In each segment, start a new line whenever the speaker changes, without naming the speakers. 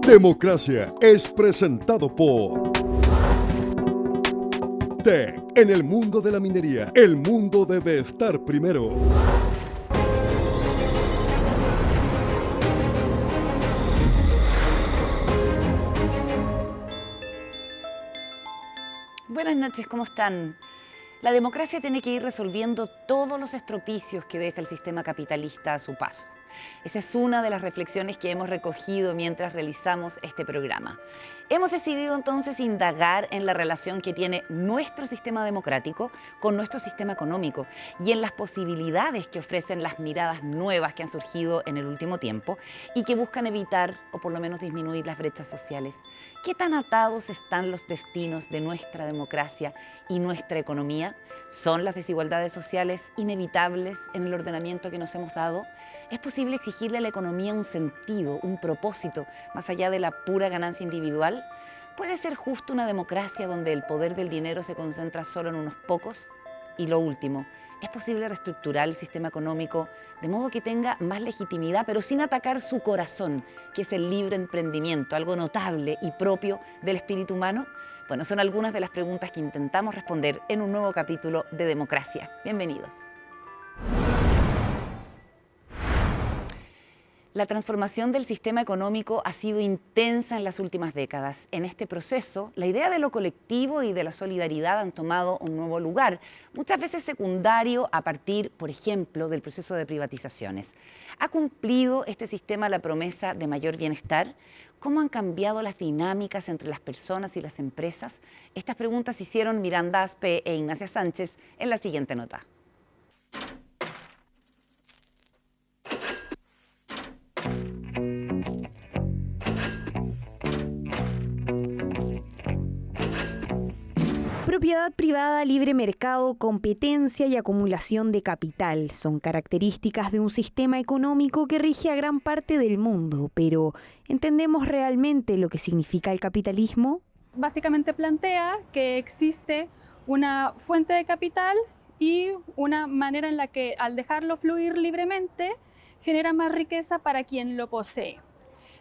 Democracia es presentado por TEC. En el mundo de la minería, el mundo debe estar primero.
Buenas noches, ¿cómo están? La democracia tiene que ir resolviendo todos los estropicios que deja el sistema capitalista a su paso. Esa es una de las reflexiones que hemos recogido mientras realizamos este programa. Hemos decidido entonces indagar en la relación que tiene nuestro sistema democrático con nuestro sistema económico y en las posibilidades que ofrecen las miradas nuevas que han surgido en el último tiempo y que buscan evitar o por lo menos disminuir las brechas sociales. ¿Qué tan atados están los destinos de nuestra democracia y nuestra economía? ¿Son las desigualdades sociales inevitables en el ordenamiento que nos hemos dado? ¿Es posible exigirle a la economía un sentido, un propósito, más allá de la pura ganancia individual? ¿Puede ser justo una democracia donde el poder del dinero se concentra solo en unos pocos? Y lo último, ¿es posible reestructurar el sistema económico de modo que tenga más legitimidad, pero sin atacar su corazón, que es el libre emprendimiento, algo notable y propio del espíritu humano? Bueno, son algunas de las preguntas que intentamos responder en un nuevo capítulo de Democracia. Bienvenidos. La transformación del sistema económico ha sido intensa en las últimas décadas. En este proceso, la idea de lo colectivo y de la solidaridad han tomado un nuevo lugar, muchas veces secundario a partir, por ejemplo, del proceso de privatizaciones. ¿Ha cumplido este sistema la promesa de mayor bienestar? ¿Cómo han cambiado las dinámicas entre las personas y las empresas? Estas preguntas hicieron Miranda Aspe e Ignacia Sánchez en la siguiente nota.
Propiedad privada, libre mercado, competencia y acumulación de capital son características de un sistema económico que rige a gran parte del mundo, pero ¿entendemos realmente lo que significa el capitalismo?
Básicamente plantea que existe una fuente de capital y una manera en la que al dejarlo fluir libremente genera más riqueza para quien lo posee.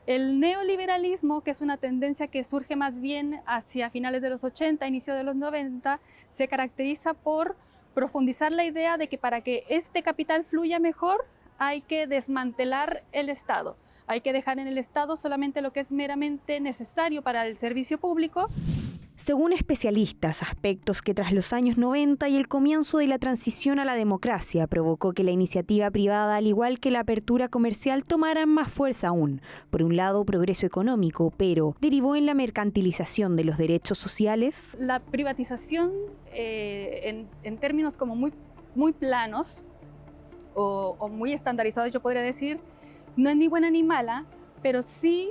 El neoliberalismo, que es una tendencia que surge más bien hacia finales de los 80, inicio de los 90, se caracteriza por profundizar la idea de que para que este capital fluya mejor hay que desmantelar el Estado. Hay que dejar en el Estado solamente lo que es meramente necesario para el servicio público.
Según especialistas, aspectos que tras los años 90 y el comienzo de la transición a la democracia provocó que la iniciativa privada, al igual que la apertura comercial, tomaran más fuerza aún. Por un lado, progreso económico, pero derivó en la mercantilización de los derechos sociales.
La privatización, en términos como muy planos o muy estandarizados, yo podría decir, no es ni buena ni mala, pero sí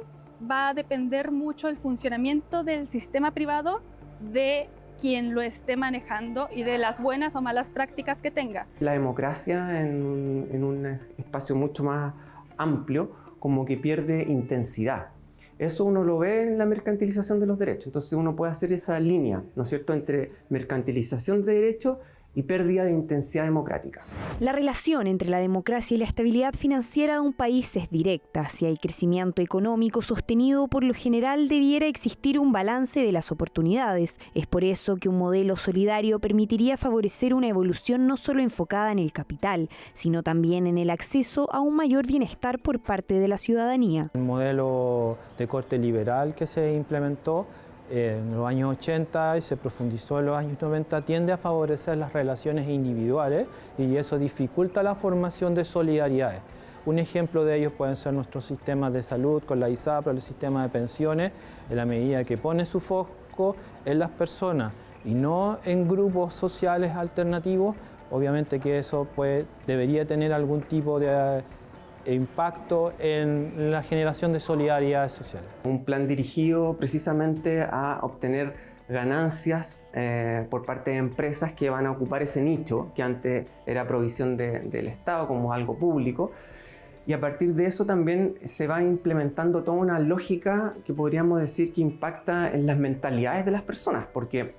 va a depender mucho el funcionamiento del sistema privado de quien lo esté manejando y de las buenas o malas prácticas que tenga.
La democracia en un espacio mucho más amplio como que pierde intensidad. Eso uno lo ve en la mercantilización de los derechos. Entonces uno puede hacer esa línea, ¿no es cierto?, entre mercantilización de derechos y pérdida de intensidad democrática.
La relación entre la democracia y la estabilidad financiera de un país es directa. Si hay crecimiento económico sostenido, por lo general debiera existir un balance de las oportunidades. Es por eso que un modelo solidario permitiría favorecer una evolución no solo enfocada en el capital, sino también en el acceso a un mayor bienestar por parte de la ciudadanía.
El modelo de corte liberal que se implementó en los años 80 y se profundizó en los años 90 tiende a favorecer las relaciones individuales y eso dificulta la formación de solidaridades. Un ejemplo de ellos pueden ser nuestros sistemas de salud con la ISAPRE, el sistema de pensiones, en la medida que pone su foco en las personas y no en grupos sociales alternativos. Obviamente que eso debería tener algún tipo de impacto en la generación de solidaridad social.
Un plan dirigido precisamente a obtener ganancias por parte de empresas que van a ocupar ese nicho que antes era provisión del Estado como algo público, y a partir de eso también se va implementando toda una lógica que podríamos decir que impacta en las mentalidades de las personas, porque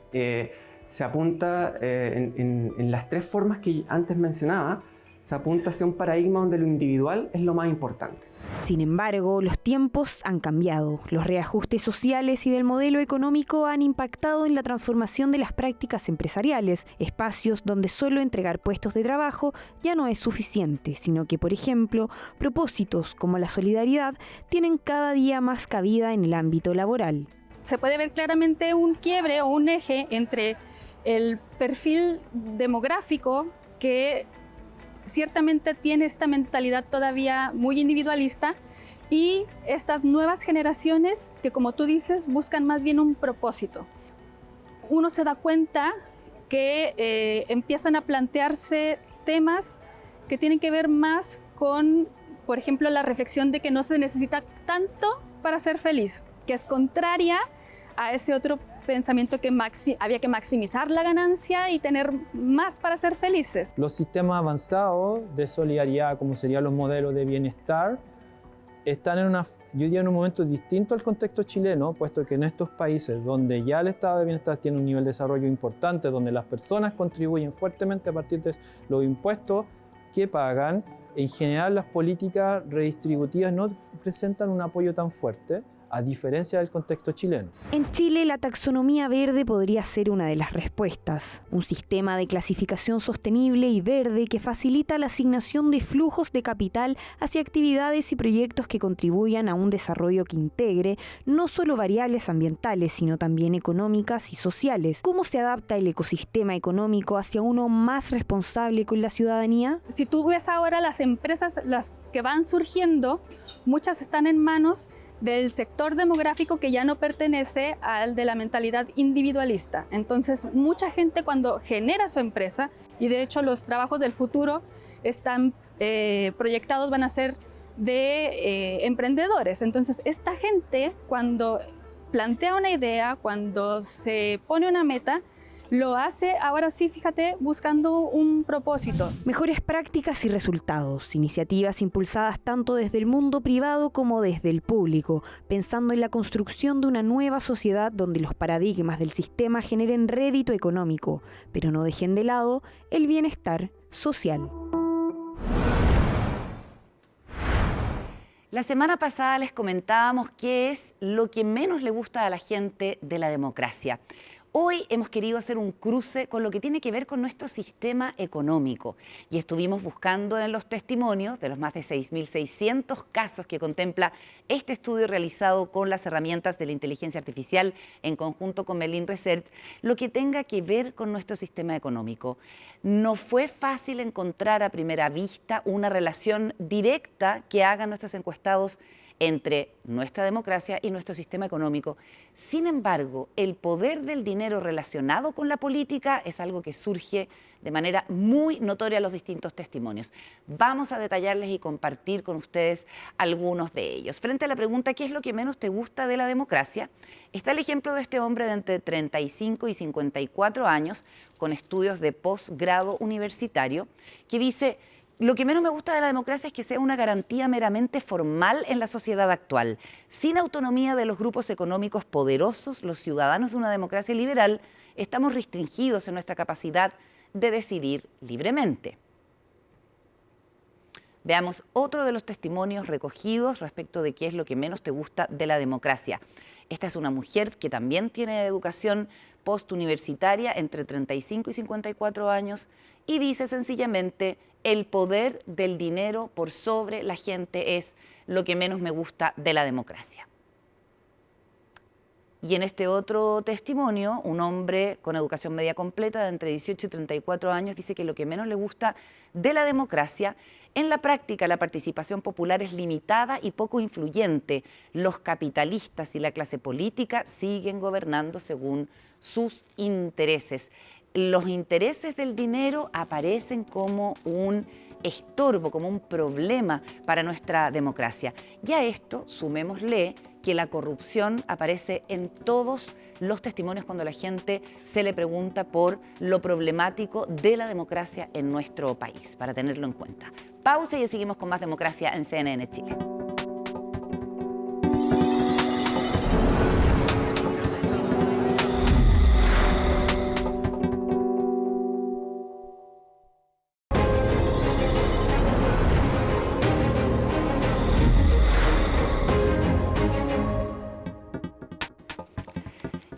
se apunta en las tres formas que antes mencionaba, se apunta hacia un paradigma donde lo individual es lo más importante.
Sin embargo, los tiempos han cambiado. Los reajustes sociales y del modelo económico han impactado en la transformación de las prácticas empresariales, espacios donde solo entregar puestos de trabajo ya no es suficiente, sino que, por ejemplo, propósitos como la solidaridad tienen cada día más cabida en el ámbito laboral.
Se puede ver claramente un quiebre o un eje entre el perfil demográfico que ciertamente tiene esta mentalidad todavía muy individualista y estas nuevas generaciones que, como tú dices, buscan más bien un propósito. Uno se da cuenta que empiezan a plantearse temas que tienen que ver más con, por ejemplo, la reflexión de que no se necesita tanto para ser feliz, que es contraria a ese otro pensamiento que había que maximizar la ganancia y tener más para ser felices.
Los sistemas avanzados de solidaridad, como serían los modelos de bienestar, están yo diría en un momento distinto al contexto chileno, puesto que en estos países donde ya el estado de bienestar tiene un nivel de desarrollo importante, donde las personas contribuyen fuertemente a partir de los impuestos que pagan, en general las políticas redistributivas no presentan un apoyo tan fuerte, a diferencia del contexto chileno.
En Chile, la taxonomía verde podría ser una de las respuestas. Un sistema de clasificación sostenible y verde que facilita la asignación de flujos de capital hacia actividades y proyectos que contribuyan a un desarrollo que integre no solo variables ambientales, sino también económicas y sociales. ¿Cómo se adapta el ecosistema económico hacia uno más responsable con la ciudadanía?
Si tú ves ahora las empresas, las que van surgiendo, muchas están en manos del sector demográfico que ya no pertenece al de la mentalidad individualista. Entonces, mucha gente cuando genera su empresa, y de hecho los trabajos del futuro están proyectados, van a ser de emprendedores. Entonces, esta gente cuando plantea una idea, cuando se pone una meta, lo hace, ahora sí, fíjate, buscando un propósito.
Mejores prácticas y resultados, iniciativas impulsadas tanto desde el mundo privado como desde el público, pensando en la construcción de una nueva sociedad donde los paradigmas del sistema generen rédito económico, pero no dejen de lado el bienestar social.
La semana pasada les comentábamos qué es lo que menos le gusta a la gente de la democracia. Hoy hemos querido hacer un cruce con lo que tiene que ver con nuestro sistema económico y estuvimos buscando en los testimonios de los más de 6.600 casos que contempla este estudio realizado con las herramientas de la inteligencia artificial en conjunto con Melin Research, lo que tenga que ver con nuestro sistema económico. No fue fácil encontrar a primera vista una relación directa que hagan nuestros encuestados entre nuestra democracia y nuestro sistema económico. Sin embargo, el poder del dinero relacionado con la política es algo que surge de manera muy notoria en los distintos testimonios. Vamos a detallarles y compartir con ustedes algunos de ellos. Frente a la pregunta ¿qué es lo que menos te gusta de la democracia?, está el ejemplo de este hombre de entre 35 y 54 años con estudios de posgrado universitario que dice: lo que menos me gusta de la democracia es que sea una garantía meramente formal en la sociedad actual. Sin autonomía de los grupos económicos poderosos, los ciudadanos de una democracia liberal estamos restringidos en nuestra capacidad de decidir libremente. Veamos otro de los testimonios recogidos respecto de qué es lo que menos te gusta de la democracia. Esta es una mujer que también tiene educación postuniversitaria entre 35 y 54 años y dice sencillamente: el poder del dinero por sobre la gente es lo que menos me gusta de la democracia. Y en este otro testimonio, un hombre con educación media completa de entre 18 y 34 años dice que lo que menos le gusta de la democracia: en la práctica la participación popular es limitada y poco influyente. Los capitalistas y la clase política siguen gobernando según sus intereses. Los intereses del dinero aparecen como un estorbo, como un problema para nuestra democracia. Y a esto sumémosle que la corrupción aparece en todos los testimonios cuando la gente se le pregunta por lo problemático de la democracia en nuestro país, para tenerlo en cuenta. Pausa y seguimos con más democracia en CNN Chile.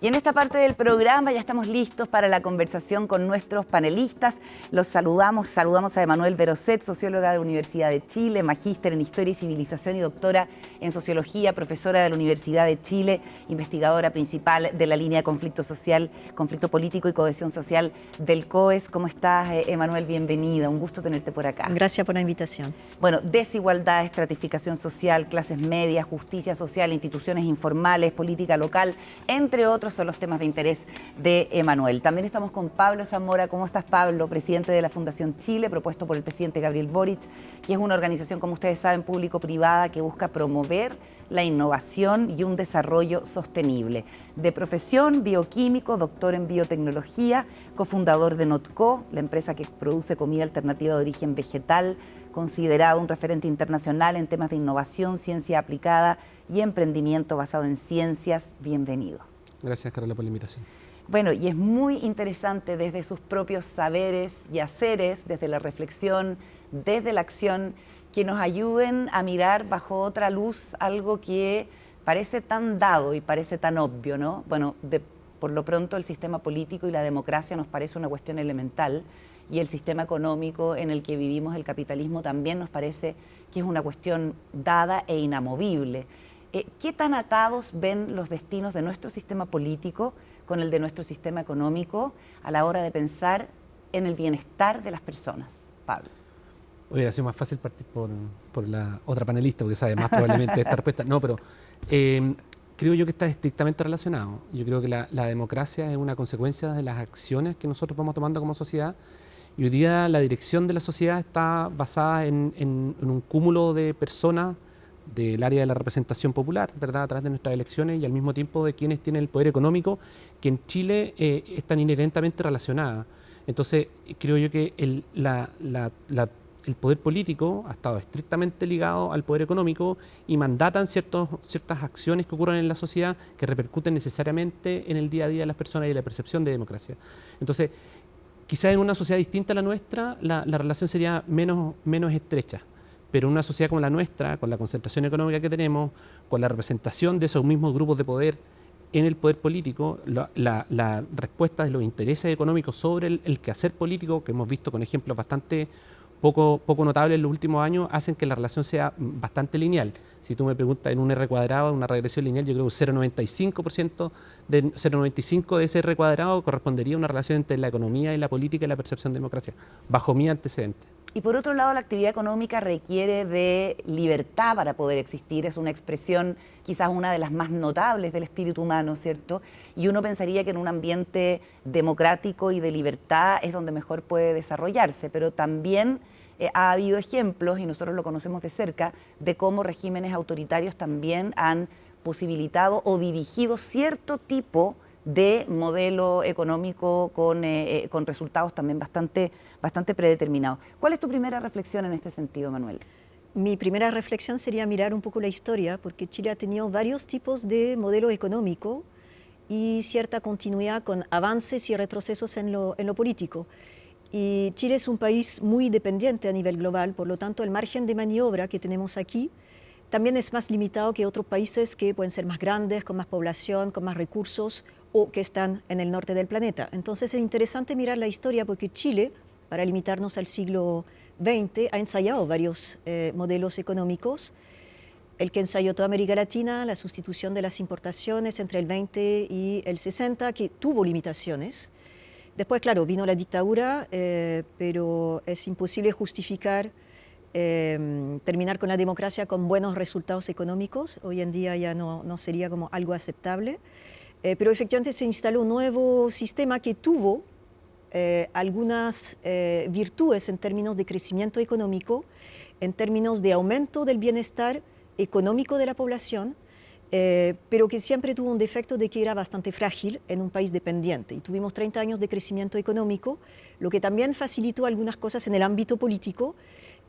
Y en esta parte del programa ya estamos listos para la conversación con nuestros panelistas. Los saludamos a Emanuel Berosset, socióloga de la Universidad de Chile, magíster en Historia y Civilización y doctora en Sociología, profesora de la Universidad de Chile, investigadora principal de la línea de conflicto social, conflicto político y cohesión social del COES. ¿Cómo estás, Emanuel? Bienvenida, un gusto tenerte por acá.
Gracias por la invitación.
Bueno, desigualdad, estratificación social, clases medias, justicia social, instituciones informales, política local, entre otros son los temas de interés de Emanuel. También estamos con Pablo Zamora. ¿Cómo estás, Pablo? Presidente de la Fundación Chile, propuesto por el presidente Gabriel Boric, que es una organización, como ustedes saben, público-privada que busca promover la innovación y un desarrollo sostenible. De profesión, bioquímico, doctor en biotecnología, cofundador de Notco, la empresa que produce comida alternativa de origen vegetal, considerado un referente internacional en temas de innovación, ciencia aplicada y emprendimiento basado en ciencias. Bienvenido.
Gracias, Carola, por la invitación.
Bueno, y es muy interesante desde sus propios saberes y haceres, desde la reflexión, desde la acción, que nos ayuden a mirar bajo otra luz algo que parece tan dado y parece tan obvio, ¿no? Bueno, por lo pronto el sistema político y la democracia nos parece una cuestión elemental, y el sistema económico en el que vivimos, el capitalismo, también nos parece que es una cuestión dada e inamovible. ¿Qué tan atados ven los destinos de nuestro sistema político con el de nuestro sistema económico a la hora de pensar en el bienestar de las personas? Pablo.
Hubiera sido más fácil partir por la otra panelista, porque sabe más probablemente de esta respuesta. No, pero creo yo que está estrictamente relacionado. Yo creo que la democracia es una consecuencia de las acciones que nosotros vamos tomando como sociedad. Y hoy día la dirección de la sociedad está basada en un cúmulo de personas del área de la representación popular, ¿verdad?, a través de nuestras elecciones, y al mismo tiempo de quienes tienen el poder económico, que en Chile están inherentemente relacionadas. Entonces, creo yo que el poder político ha estado estrictamente ligado al poder económico y mandatan ciertas acciones que ocurren en la sociedad que repercuten necesariamente en el día a día de las personas y la percepción de democracia. Entonces, quizás en una sociedad distinta a la nuestra, la relación sería menos estrecha. Pero en una sociedad como la nuestra, con la concentración económica que tenemos, con la representación de esos mismos grupos de poder en el poder político, la respuesta de los intereses económicos sobre el quehacer político, que hemos visto con ejemplos bastante poco notables en los últimos años, hacen que la relación sea bastante lineal. Si tú me preguntas en un R cuadrado, una regresión lineal, yo creo que 0,95 de ese R cuadrado correspondería a una relación entre la economía y la política y la percepción de democracia, bajo mi antecedente.
Y por otro lado, la actividad económica requiere de libertad para poder existir. Es una expresión quizás una de las más notables del espíritu humano, ¿cierto? Y uno pensaría que en un ambiente democrático y de libertad es donde mejor puede desarrollarse, pero también ha habido ejemplos, y nosotros lo conocemos de cerca, de cómo regímenes autoritarios también han posibilitado o dirigido cierto tipo de modelo económico con resultados también bastante predeterminados. ¿Cuál es tu primera reflexión en este sentido, Manuel?
Mi primera reflexión sería mirar un poco la historia, porque Chile ha tenido varios tipos de modelo económico y cierta continuidad con avances y retrocesos en lo político. Y Chile es un país muy dependiente a nivel global, por lo tanto el margen de maniobra que tenemos aquí también es más limitado que otros países que pueden ser más grandes, con más población, con más recursos, o que están en el norte del planeta. Entonces es interesante mirar la historia, porque Chile, para limitarnos al siglo XX, ha ensayado varios modelos económicos. El que ensayó toda América Latina, la sustitución de las importaciones entre el 20 y el 60, que tuvo limitaciones. Después, claro, vino la dictadura, pero es imposible justificar terminar con la democracia con buenos resultados económicos. Hoy en día ya no sería como algo aceptable. Pero efectivamente se instaló un nuevo sistema que tuvo algunas virtudes en términos de crecimiento económico, en términos de aumento del bienestar económico de la población, pero que siempre tuvo un defecto de que era bastante frágil en un país dependiente. Y tuvimos 30 años de crecimiento económico, lo que también facilitó algunas cosas en el ámbito político,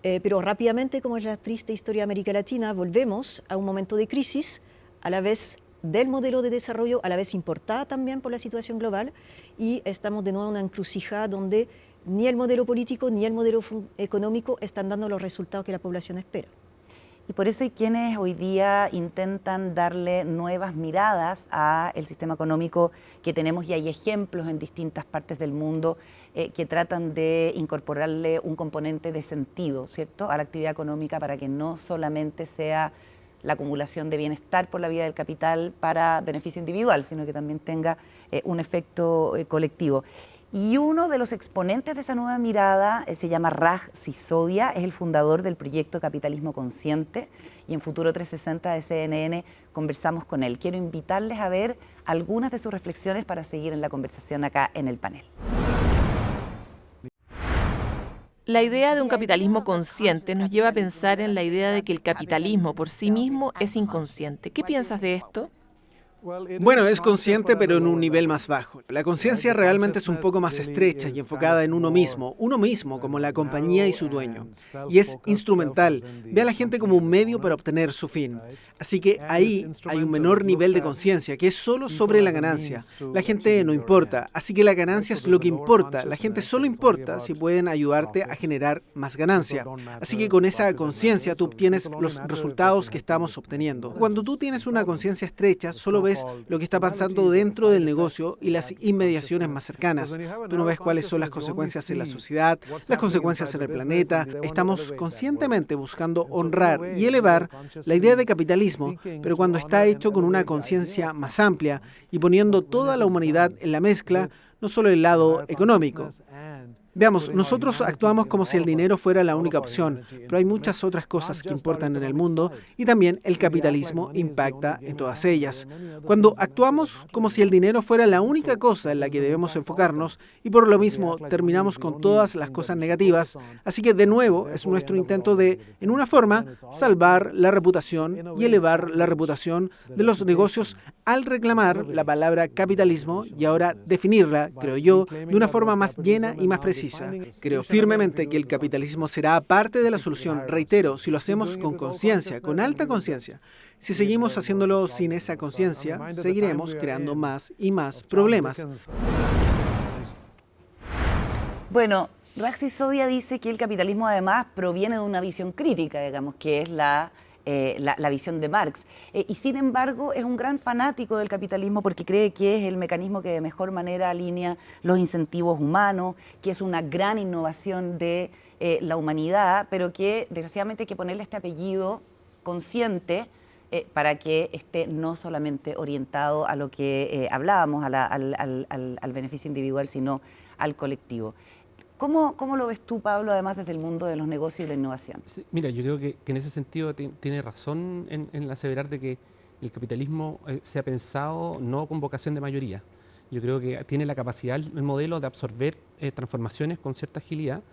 pero rápidamente, como es la triste historia de América Latina, volvemos a un momento de crisis, a la vez del modelo de desarrollo, a la vez importada también por la situación global, y estamos de nuevo en una encrucijada donde ni el modelo político ni el modelo económico están dando los resultados que la población espera.
Y por eso hay quienes hoy día intentan darle nuevas miradas al sistema económico que tenemos, y hay ejemplos en distintas partes del mundo que tratan de incorporarle un componente de sentido, ¿cierto?, a la actividad económica, para que no solamente sea la acumulación de bienestar por la vía del capital para beneficio individual, sino que también tenga un efecto colectivo. Y uno de los exponentes de esa nueva mirada se llama Raj Sisodia, es el fundador del proyecto Capitalismo Consciente, y en Futuro 360 de CNN conversamos con él. Quiero invitarles a ver algunas de sus reflexiones para seguir en la conversación acá en el panel.
La idea de un capitalismo consciente nos lleva a pensar en la idea de que el capitalismo por sí mismo es inconsciente. ¿Qué piensas de esto?
Bueno, es consciente, pero en un nivel más bajo. La conciencia realmente es un poco más estrecha y enfocada en uno mismo como la compañía y su dueño. Y es instrumental, ve a la gente como un medio para obtener su fin. Así que ahí hay un menor nivel de conciencia, que es solo sobre la ganancia. La gente no importa, así que la ganancia es lo que importa. La gente solo importa si pueden ayudarte a generar más ganancia. Así que con esa conciencia tú obtienes los resultados que estamos obteniendo. Cuando tú tienes una conciencia estrecha, solo ves lo que está pasando dentro del negocio y las inmediaciones más cercanas. Tú no ves cuáles son las consecuencias en la sociedad, las consecuencias en el planeta. Estamos conscientemente buscando honrar y elevar la idea de capitalismo, pero cuando está hecho con una conciencia más amplia y poniendo toda la humanidad en la mezcla, no solo el lado económico. Veamos, nosotros actuamos como si el dinero fuera la única opción, pero hay muchas otras cosas que importan en el mundo y también el capitalismo impacta en todas ellas. Cuando actuamos como si el dinero fuera la única cosa en la que debemos enfocarnos y por lo mismo terminamos con todas las cosas negativas, así que de nuevo es nuestro intento de, en una forma, salvar la reputación y elevar la reputación de los negocios al reclamar la palabra capitalismo y ahora definirla, creo yo, de una forma más llena y más precisa. Creo firmemente que el capitalismo será parte de la solución, reitero, si lo hacemos con conciencia, con alta conciencia. Si seguimos haciéndolo sin esa conciencia, seguiremos creando más y más problemas.
Bueno, Raj Sisodia dice que el capitalismo además proviene de una visión crítica, digamos, que es la visión de Marx. Y sin embargo es un gran fanático del capitalismo porque cree que es el mecanismo que de mejor manera alinea los incentivos humanos, que es una gran innovación de la humanidad, pero que desgraciadamente hay que ponerle este apellido consciente para que esté no solamente orientado a lo que hablábamos, al beneficio individual, sino al colectivo. ¿Cómo lo ves tú, Pablo, además desde el mundo de los negocios y la innovación?
Sí, mira, yo creo que en ese sentido tiene razón en aseverar de que el capitalismo se ha pensado no con vocación de mayoría. Yo creo que tiene la capacidad, el modelo, de absorber transformaciones con cierta agilidad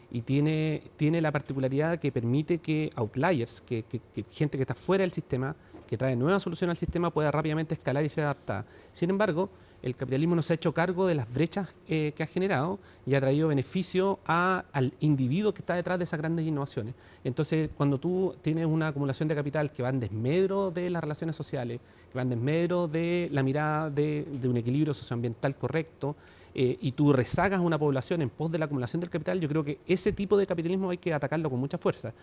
y tiene la particularidad que permite que outliers, que gente que está fuera del sistema, que trae nuevas soluciones al sistema, pueda rápidamente escalar y ser adaptada. Sin embargo, el capitalismo no se ha hecho cargo de las brechas que ha generado y ha traído beneficio al individuo que está detrás de esas grandes innovaciones. Entonces, cuando tú tienes una acumulación de capital que va en desmedro de las relaciones sociales, que va en desmedro de la mirada de un equilibrio socioambiental correcto, y tú rezagas a una población en pos de la acumulación del capital, yo creo que ese tipo de capitalismo hay que atacarlo con mucha fuerza.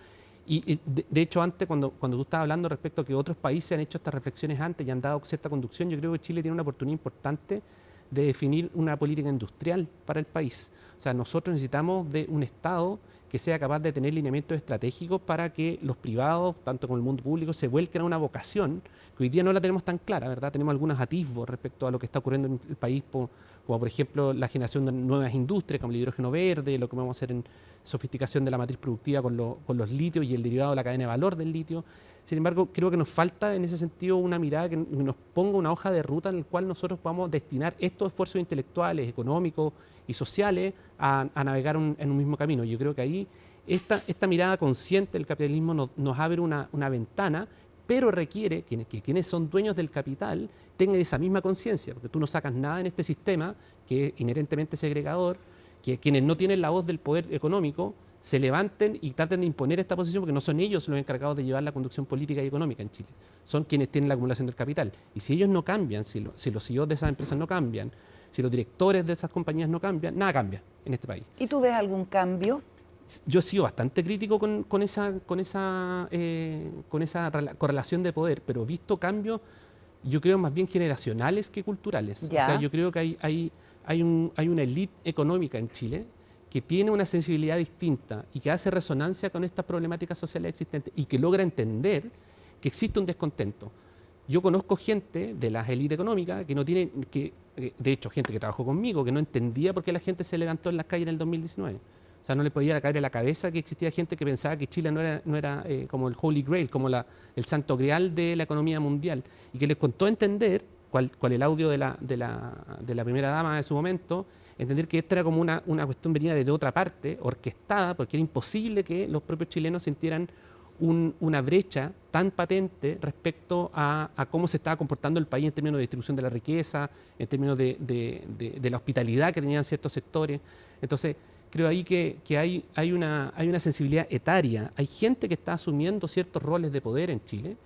Y de hecho, antes, cuando tú estabas hablando respecto a que otros países han hecho estas reflexiones antes y han dado cierta conducción, yo creo que Chile tiene una oportunidad importante de definir una política industrial para el país. O sea, nosotros necesitamos de un Estado que sea capaz de tener lineamientos estratégicos para que los privados, tanto como el mundo público, se vuelquen a una vocación que hoy día no la tenemos tan clara, ¿verdad? Tenemos algunos atisbos respecto a lo que está ocurriendo en el país, como por ejemplo la generación de nuevas industrias como el hidrógeno verde, lo que vamos a hacer en sofisticación de la matriz productiva con los litios y el derivado de la cadena de valor del litio. Sin embargo, creo que nos falta en ese sentido una mirada que nos ponga una hoja de ruta en la cual nosotros podamos destinar estos esfuerzos intelectuales, económicos y sociales a navegar en un mismo camino. Yo creo que ahí esta mirada consciente del capitalismo nos abre una ventana, pero requiere que quienes son dueños del capital tengan esa misma conciencia, porque tú no sacas nada en este sistema que es inherentemente segregador, que quienes no tienen la voz del poder económico se levanten y traten de imponer esta posición, porque no son ellos los encargados de llevar la conducción política y económica en Chile, son quienes tienen la acumulación del capital. Y si ellos no cambian, si los CEOs de esas empresas no cambian, si los directores de esas compañías no cambian, nada cambia en este país.
¿Y tú ves algún cambio?
yo he sido bastante crítico con esa correlación de poder, pero he visto cambios, yo creo, más bien generacionales que culturales.
Ya.
O sea, yo creo que hay una élite económica en Chile que tiene una sensibilidad distinta y que hace resonancia con estas problemáticas sociales existentes y que logra entender que existe un descontento. Yo conozco gente de las élites económicas que no tienen, de hecho, gente que trabajó conmigo, que no entendía por qué la gente se levantó en las calles en el 2019. O sea, no le podía caer en la cabeza que existía gente que pensaba que Chile no era como el Holy Grail, como el santo grial de la economía mundial, y que les costó entender, cual el audio de la primera dama de su momento, entender que esta era como una cuestión venida de otra parte, orquestada, porque era imposible que los propios chilenos sintieran una brecha tan patente respecto a cómo se estaba comportando el país en términos de distribución de la riqueza, en términos de la hospitalidad que tenían ciertos sectores. Entonces, creo ahí que hay una sensibilidad etaria. Hay gente que está asumiendo ciertos roles de poder en Chile,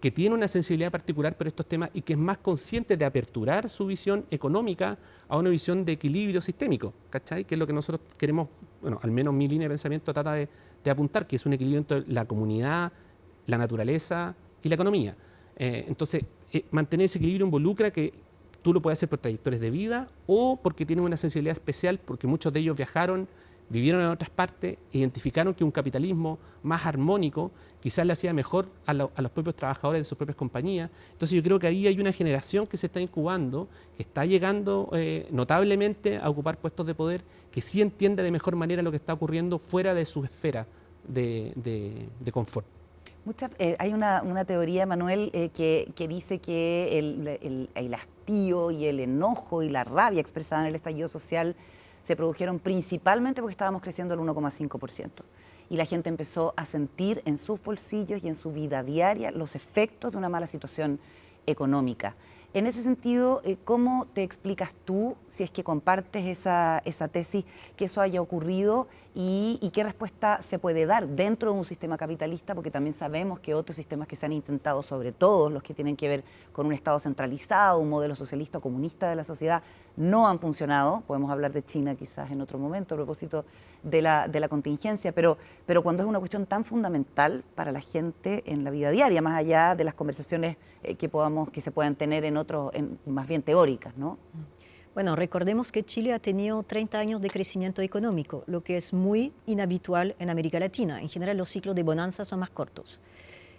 que tiene una sensibilidad particular por estos temas y que es más consciente de aperturar su visión económica a una visión de equilibrio sistémico, ¿cachai? Que es lo que nosotros queremos, bueno, al menos mi línea de pensamiento trata de apuntar, que es un equilibrio entre la comunidad, la naturaleza y la economía. Entonces, mantener ese equilibrio involucra que tú lo puedes hacer por trayectorias de vida o porque tienes una sensibilidad especial, porque muchos de ellos viajaron, vivieron en otras partes, identificaron que un capitalismo más armónico quizás le hacía mejor a los propios trabajadores de sus propias compañías. Entonces yo creo que ahí hay una generación que se está incubando, que está llegando notablemente a ocupar puestos de poder, que sí entiende de mejor manera lo que está ocurriendo fuera de su esfera de confort.
Hay una teoría, Manuel, que dice que el hastío y el enojo y la rabia expresada en el estallido social se produjeron principalmente porque estábamos creciendo al 1,5%. Y la gente empezó a sentir en sus bolsillos y en su vida diaria los efectos de una mala situación económica. En ese sentido, ¿cómo te explicas tú, si es que compartes esa tesis, que eso haya ocurrido y qué respuesta se puede dar dentro de un sistema capitalista? Porque también sabemos que otros sistemas que se han intentado, sobre todo los que tienen que ver con un Estado centralizado, un modelo socialista o comunista de la sociedad, no han funcionado. Podemos hablar de China quizás en otro momento a propósito de la contingencia, pero cuando es una cuestión tan fundamental para la gente en la vida diaria, más allá de las conversaciones que se puedan tener más bien teóricas, ¿no?
Bueno, recordemos que Chile ha tenido 30 años de crecimiento económico, lo que es muy inhabitual en América Latina. En general, los ciclos de bonanza son más cortos.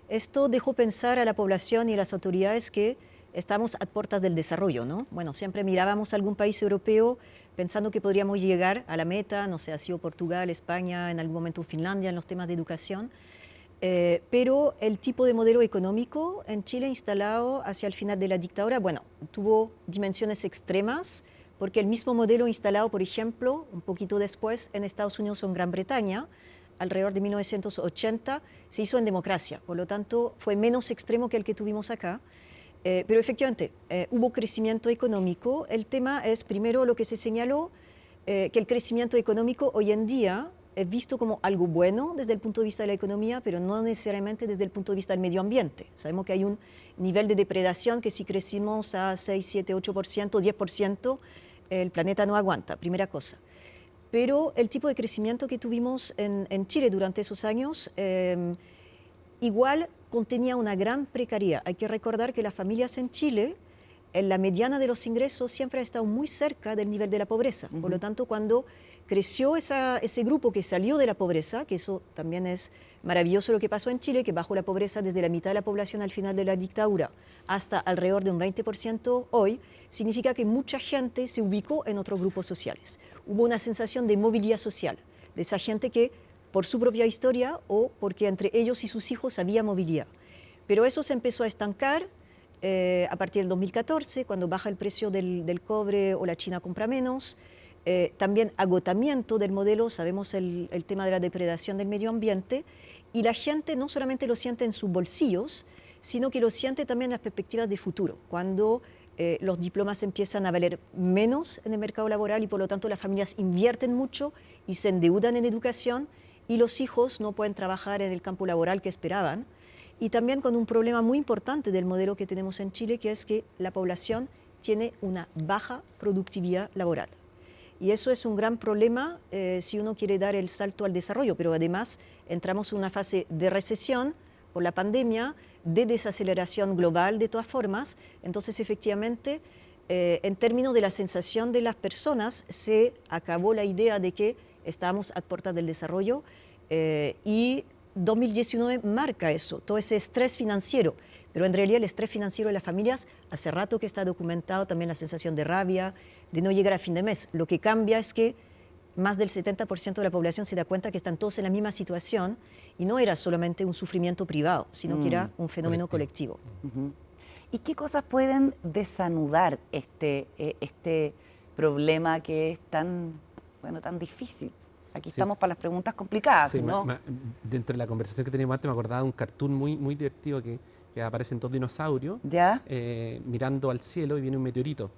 Esto dejó pensar a la población y a las autoridades que estamos a puertas del desarrollo, ¿no? Bueno, siempre mirábamos a algún país europeo pensando que podríamos llegar a la meta, no sé, ha sido Portugal, España, en algún momento Finlandia en los temas de educación, pero el tipo de modelo económico en Chile instalado hacia el final de la dictadura, bueno, tuvo dimensiones extremas, porque el mismo modelo instalado, por ejemplo, un poquito después en Estados Unidos o en Gran Bretaña, alrededor de 1980, se hizo en democracia, por lo tanto fue menos extremo que el que tuvimos acá. Pero efectivamente, hubo crecimiento económico. El tema es, primero, lo que se señaló, que el crecimiento económico hoy en día es visto como algo bueno desde el punto de vista de la economía, pero no necesariamente desde el punto de vista del medio ambiente. Sabemos que hay un nivel de depredación que si crecimos a 6, 7, 8%, 10%, el planeta no aguanta, primera cosa. Pero el tipo de crecimiento que tuvimos en Chile durante esos años, igual contenía una gran precariedad. Hay que recordar que las familias en Chile, en la mediana de los ingresos siempre ha estado muy cerca del nivel de la pobreza. Por lo tanto, cuando creció ese grupo que salió de la pobreza, que eso también es maravilloso lo que pasó en Chile, que bajó la pobreza desde la mitad de la población al final de la dictadura hasta alrededor de un 20% hoy, significa que mucha gente se ubicó en otros grupos sociales. Hubo una sensación de movilidad social, de esa gente que por su propia historia o porque entre ellos y sus hijos había movilidad. Pero eso se empezó a estancar a partir del 2014, cuando baja el precio del cobre o la China compra menos. También agotamiento del modelo, sabemos el tema de la depredación del medio ambiente, y la gente no solamente lo siente en sus bolsillos, sino que lo siente también en las perspectivas de futuro, cuando los diplomas empiezan a valer menos en el mercado laboral y por lo tanto las familias invierten mucho y se endeudan en educación y los hijos no pueden trabajar en el campo laboral que esperaban. Y también con un problema muy importante del modelo que tenemos en Chile, que es que la población tiene una baja productividad laboral. Y eso es un gran problema si uno quiere dar el salto al desarrollo, pero además entramos en una fase de recesión por la pandemia, de desaceleración global de todas formas. Entonces, efectivamente, en términos de la sensación de las personas, se acabó la idea de que estábamos a puertas del desarrollo y 2019 marca eso, todo ese estrés financiero. Pero en realidad el estrés financiero de las familias, hace rato que está documentado, también la sensación de rabia, de no llegar a fin de mes. Lo que cambia es que más del 70% de la población se da cuenta que están todos en la misma situación y no era solamente un sufrimiento privado, sino que era un fenómeno colectivo.
¿Y qué cosas pueden desanudar este problema que es tan difícil? Aquí estamos para las preguntas complicadas,
sí,
¿no?
Dentro de la conversación que teníamos antes me acordaba de un cartoon muy divertido que aparecen dos dinosaurios mirando al cielo y viene un meteorito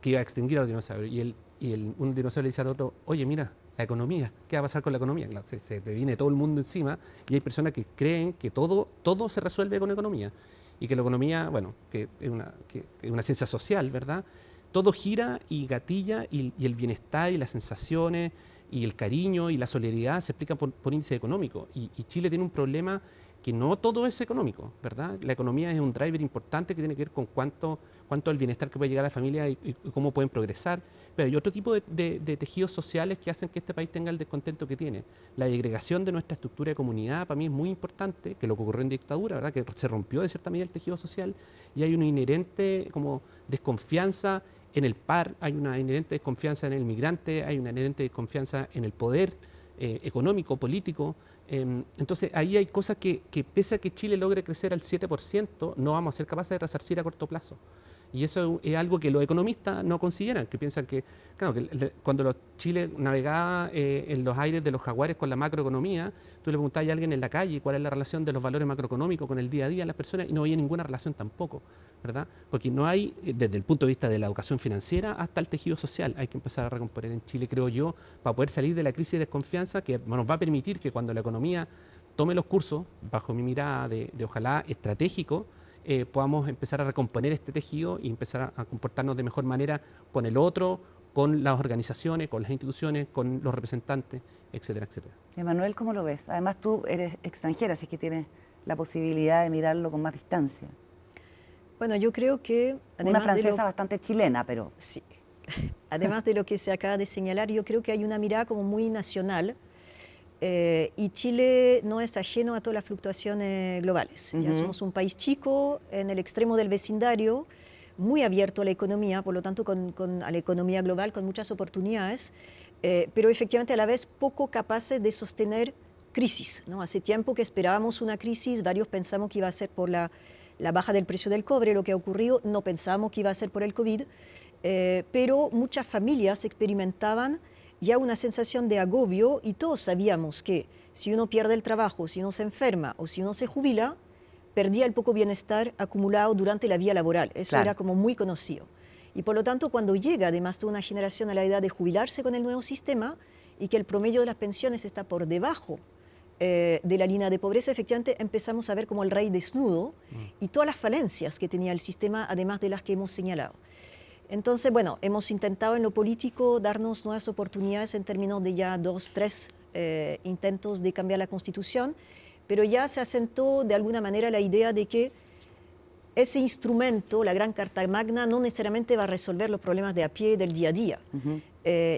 que iba a extinguir a los dinosaurios. Un dinosaurio le dice al otro, oye, mira, la economía, ¿qué va a pasar con la economía? Claro, se te viene todo el mundo encima y hay personas que creen que todo se resuelve con economía y que la economía, bueno, que es una ciencia social, ¿verdad? Todo gira y gatilla y el bienestar y las sensaciones y el cariño y la solidaridad se explican por índice económico. Y Chile tiene un problema que no todo es económico, ¿verdad? La economía es un driver importante que tiene que ver con cuánto el bienestar que puede llegar a la familia y cómo pueden progresar. Pero hay otro tipo de tejidos sociales que hacen que este país tenga el descontento que tiene. La segregación de nuestra estructura de comunidad para mí es muy importante, que lo que ocurrió en dictadura, ¿verdad? Que se rompió de cierta medida el tejido social y hay una inherente como desconfianza en el par, hay una inherente desconfianza en el migrante, hay una inherente desconfianza en el poder económico, político. Entonces ahí hay cosas que pese a que Chile logre crecer al 7%, no vamos a ser capaces de resarcir a corto plazo. Y eso es algo que los economistas no consideran, que piensan que, claro, que cuando Chile navegaba en los aires de los jaguares con la macroeconomía, tú le preguntabas a alguien en la calle cuál es la relación de los valores macroeconómicos con el día a día de las personas y no había ninguna relación tampoco, ¿verdad? Porque no hay, desde el punto de vista de la educación financiera hasta el tejido social, hay que empezar a recomponer en Chile, creo yo, para poder salir de la crisis de desconfianza que nos va a permitir que cuando la economía tome los cursos, bajo mi mirada de ojalá estratégico, podamos empezar a recomponer este tejido y empezar a comportarnos de mejor manera con el otro, con las organizaciones, con las instituciones, con los representantes, etcétera, etcétera.
Emanuel, ¿cómo lo ves? Además tú eres extranjera, así que tienes la posibilidad de mirarlo con más distancia.
Bueno, yo creo que...
Una francesa bastante chilena, pero...
Sí. Además de lo que se acaba de señalar, yo creo que hay una mirada como muy nacional y Chile no es ajeno a todas las fluctuaciones globales. Ya somos un país chico, en el extremo del vecindario, muy abierto a la economía, por lo tanto a la economía global con muchas oportunidades, pero efectivamente a la vez poco capaces de sostener crisis, ¿no? Hace tiempo que esperábamos una crisis, varios pensamos que iba a ser por la baja del precio del cobre, lo que ha ocurrido, no pensábamos que iba a ser por el COVID, pero muchas familias experimentaban ya una sensación de agobio y todos sabíamos que si uno pierde el trabajo, si uno se enferma o si uno se jubila, perdía el poco bienestar acumulado durante la vía laboral. Eso era como muy conocido. Y por lo tanto, cuando llega además toda una generación a la edad de jubilarse con el nuevo sistema y que el promedio de las pensiones está por debajo de la línea de pobreza, efectivamente empezamos a ver como el rey desnudo y todas las falencias que tenía el sistema, además de las que hemos señalado. Entonces, bueno, hemos intentado en lo político darnos nuevas oportunidades en términos de ya 2, 3 intentos de cambiar la Constitución, pero ya se asentó de alguna manera la idea de que ese instrumento, la Gran Carta Magna, no necesariamente va a resolver los problemas de a pie del día a día.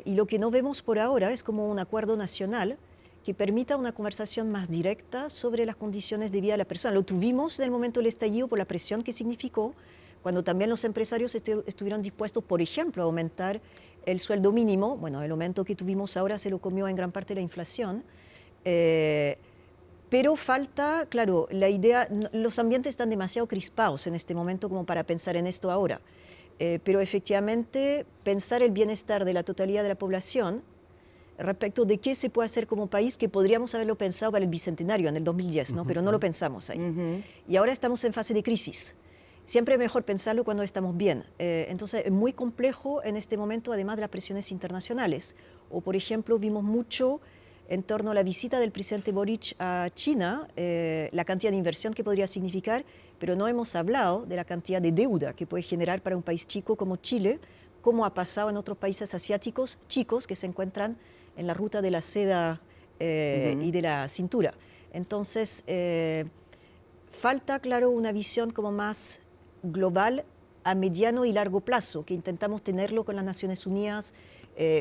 Y lo que no vemos por ahora es como un acuerdo nacional que permita una conversación más directa sobre las condiciones de vida de la persona. Lo tuvimos en el momento del estallido por la presión que significó, cuando también los empresarios estuvieron dispuestos, por ejemplo, a aumentar el sueldo mínimo. Bueno, el aumento que tuvimos ahora se lo comió en gran parte la inflación. Pero falta, claro, la idea, los ambientes están demasiado crispados en este momento como para pensar en esto ahora. Pero efectivamente, pensar el bienestar de la totalidad de la población respecto de qué se puede hacer como país, que podríamos haberlo pensado para el Bicentenario en el 2010, ¿no? Pero no lo pensamos ahí. Y ahora estamos en fase de crisis. Siempre es mejor pensarlo cuando estamos bien. Entonces, es muy complejo en este momento, además de las presiones internacionales. O, por ejemplo, vimos mucho en torno a la visita del presidente Boric a China, la cantidad de inversión que podría significar, pero no hemos hablado de la cantidad de deuda que puede generar para un país chico como Chile, como ha pasado en otros países asiáticos chicos que se encuentran en la ruta de la seda y de la cintura. Entonces, falta, claro, una visión como más global a mediano y largo plazo, que intentamos tenerlo con las Naciones Unidas,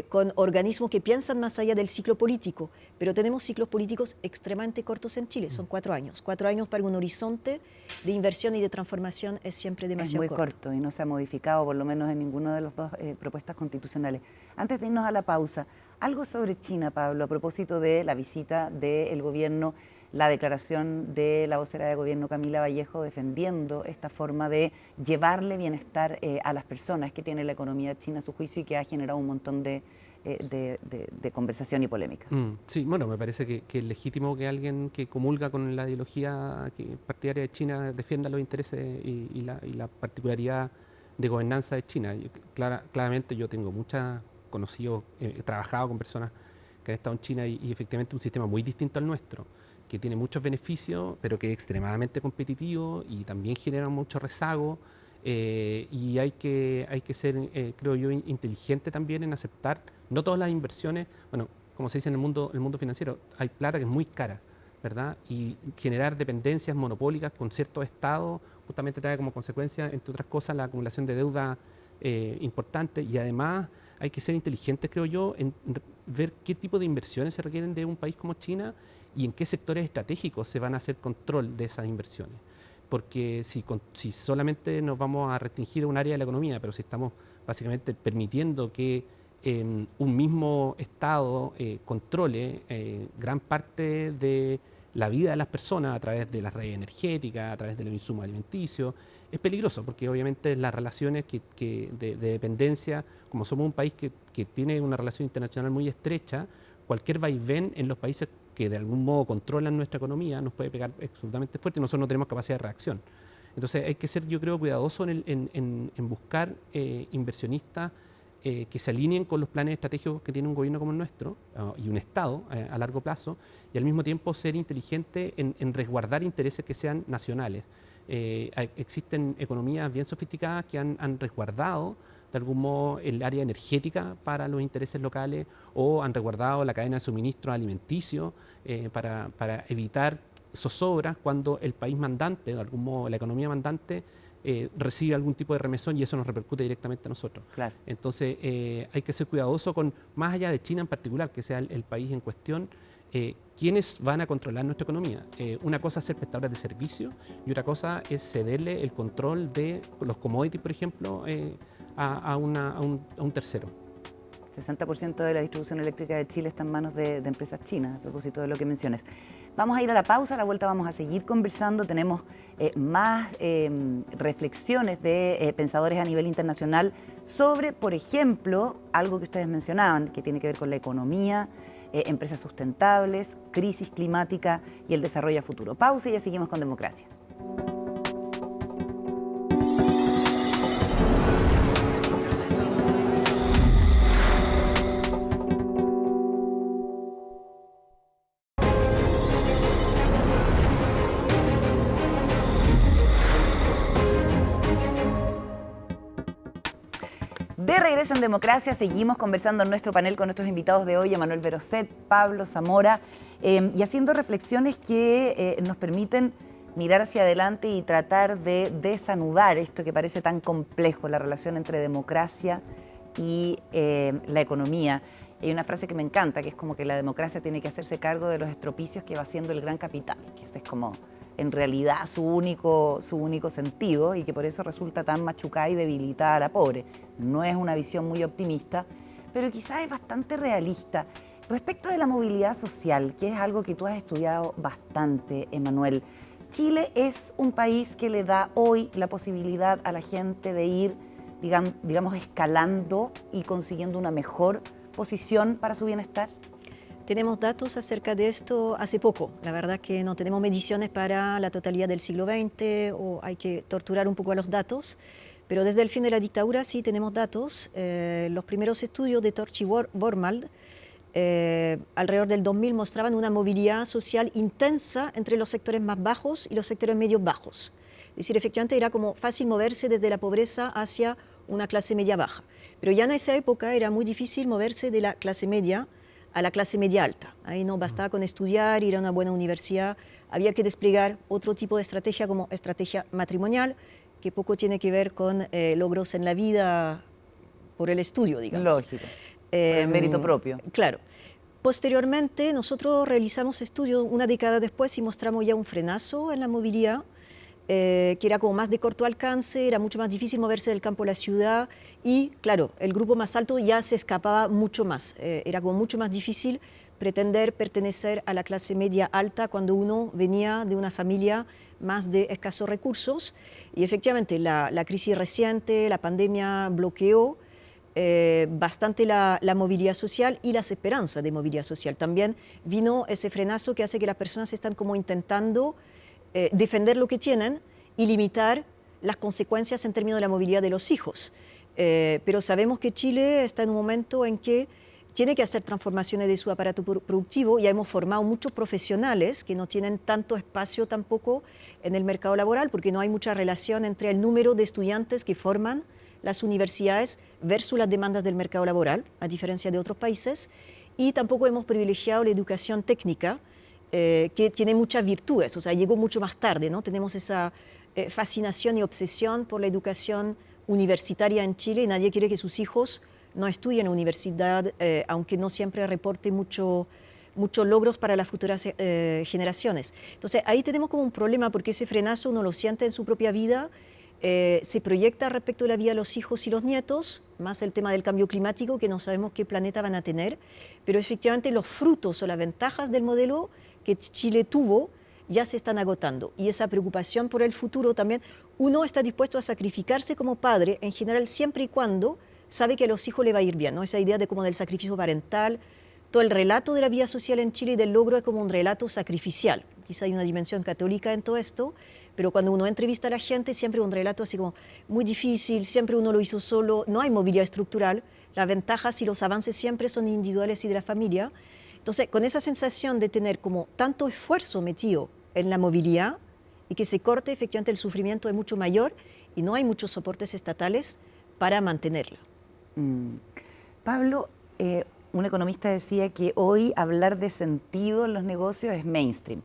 con organismos que piensan más allá del ciclo político, pero tenemos ciclos políticos extremadamente cortos en Chile, son 4 años. 4 años para un horizonte de inversión y de transformación es siempre demasiado
corto. Es muy corto y no se ha modificado, por lo menos en ninguna de las dos propuestas constitucionales. Antes de irnos a la pausa, algo sobre China, Pablo, a propósito de la visita del gobierno, la declaración de la vocera de gobierno Camila Vallejo defendiendo esta forma de llevarle bienestar a las personas que tiene la economía china a su juicio y que ha generado un montón de conversación y polémica.
Sí, bueno, me parece que es legítimo que alguien que comulga con la ideología partidaria de China defienda los intereses y la particularidad de gobernanza de China. Claramente yo tengo muchos conocidos, he trabajado con personas que han estado en China y efectivamente un sistema muy distinto al nuestro, que tiene muchos beneficios, pero que es extremadamente competitivo y también genera mucho rezago. Y hay que ser, creo yo, inteligente también en aceptar, no todas las inversiones, bueno, como se dice en el mundo financiero, hay plata que es muy cara, ¿verdad? Y generar dependencias monopólicas con ciertos estados justamente trae como consecuencia, entre otras cosas, la acumulación de deuda importante, y además hay que ser inteligentes, creo yo, en ver qué tipo de inversiones se requieren de un país como China y en qué sectores estratégicos se van a hacer control de esas inversiones. Porque si solamente nos vamos a restringir a un área de la economía, pero si estamos básicamente permitiendo que un mismo Estado controle gran parte de la vida de las personas a través de las redes energéticas, a través de los insumos alimenticios, es peligroso, porque obviamente las relaciones de dependencia, como somos un país que tiene una relación internacional muy estrecha, cualquier vaivén en los países que de algún modo controlan nuestra economía nos puede pegar absolutamente fuerte y nosotros no tenemos capacidad de reacción. Entonces hay que ser, yo creo, cuidadoso en buscar inversionistas que se alineen con los planes estratégicos que tiene un gobierno como el nuestro y un Estado a largo plazo, y al mismo tiempo ser inteligente en resguardar intereses que sean nacionales. Existen economías bien sofisticadas que han resguardado de algún modo el área energética para los intereses locales, o han resguardado la cadena de suministro alimenticio para evitar zozobras cuando el país mandante, de algún modo la economía mandante, recibe algún tipo de remesón y eso nos repercute directamente a nosotros.
Claro.
Entonces hay que ser cuidadoso con, más allá de China en particular, que sea el país en cuestión, quiénes van a controlar nuestra economía. Una cosa es ser prestadores de servicios y otra cosa es cederle el control de los commodities, por ejemplo, a un tercero.
60% de la distribución eléctrica de Chile está en manos de empresas chinas, a propósito de lo que mencionas. Vamos a ir a la pausa, a la vuelta vamos a seguir conversando. Tenemos más reflexiones de pensadores a nivel internacional sobre, por ejemplo, algo que ustedes mencionaban, que tiene que ver con la economía, empresas sustentables, crisis climática y el desarrollo a futuro. Pausa y ya seguimos con Democracia. De regreso en Democracia, seguimos conversando en nuestro panel con nuestros invitados de hoy, Emanuel Berrosset, Pablo Zamora, y haciendo reflexiones que nos permiten mirar hacia adelante y tratar de desanudar esto que parece tan complejo, la relación entre democracia y la economía. Hay una frase que me encanta, que es como que la democracia tiene que hacerse cargo de los estropicios que va haciendo el gran capital, que ese es como en realidad su único sentido, y que por eso resulta tan machucada y debilitada a la pobre. No es una visión muy optimista, pero quizás es bastante realista. Respecto de la movilidad social, que es algo que tú has estudiado bastante, Emanuel, Chile es un país que le da hoy la posibilidad a la gente de ir, digamos, escalando y consiguiendo una mejor posición para su bienestar.
Tenemos datos acerca de esto hace poco. La verdad que no tenemos mediciones para la totalidad del siglo XX, o hay que torturar un poco a los datos, pero desde el fin de la dictadura sí tenemos datos. Los primeros estudios de Torch y Bormald alrededor del 2000 mostraban una movilidad social intensa entre los sectores más bajos y los sectores medios bajos. Es decir, efectivamente era como fácil moverse desde la pobreza hacia una clase media baja. Pero ya en esa época era muy difícil moverse de la clase media a la clase media alta. Ahí no bastaba con estudiar, ir a una buena universidad, había que desplegar otro tipo de estrategia como estrategia matrimonial, que poco tiene que ver con logros en la vida por el estudio, digamos.
Lógico, por el mérito propio.
Claro. Posteriormente, nosotros realizamos estudios una década después y mostramos ya un frenazo en la movilidad, que era como más de corto alcance, era mucho más difícil moverse del campo a la ciudad y, claro, el grupo más alto ya se escapaba mucho más. Era como mucho más difícil pretender pertenecer a la clase media alta cuando uno venía de una familia más de escasos recursos. Y efectivamente, la crisis reciente, la pandemia bloqueó bastante la movilidad social y las esperanzas de movilidad social. También vino ese frenazo que hace que las personas están como intentando defender lo que tienen y limitar las consecuencias en términos de la movilidad de los hijos. Pero sabemos que Chile está en un momento en que tiene que hacer transformaciones de su aparato productivo. Ya hemos formado muchos profesionales que no tienen tanto espacio tampoco en el mercado laboral porque no hay mucha relación entre el número de estudiantes que forman las universidades versus las demandas del mercado laboral, a diferencia de otros países. Y tampoco hemos privilegiado la educación técnica, que tiene muchas virtudes, o sea, llegó mucho más tarde, ¿no? Tenemos esa fascinación y obsesión por la educación universitaria en Chile y nadie quiere que sus hijos no estudien en la universidad, aunque no siempre reporte muchos logros para las futuras generaciones. Entonces, ahí tenemos como un problema porque ese frenazo uno lo siente en su propia vida, se proyecta respecto de la vida de los hijos y los nietos, más el tema del cambio climático, que no sabemos qué planeta van a tener, pero efectivamente los frutos o las ventajas del modelo que Chile tuvo ya se están agotando. Y esa preocupación por el futuro también, uno está dispuesto a sacrificarse como padre, en general siempre y cuando sabe que a los hijos le va a ir bien, ¿no? Esa idea de como del sacrificio parental, todo el relato de la vida social en Chile y del logro es como un relato sacrificial. Quizá hay una dimensión católica en todo esto, pero cuando uno entrevista a la gente, siempre un relato así como muy difícil, siempre uno lo hizo solo, no hay movilidad estructural, las ventajas y los avances siempre son individuales y de la familia. Entonces, con esa sensación de tener como tanto esfuerzo metido en la movilidad y que se corte, efectivamente el sufrimiento es mucho mayor y no hay muchos soportes estatales para mantenerla.
Pablo, un economista decía que hoy hablar de sentido en los negocios es mainstream,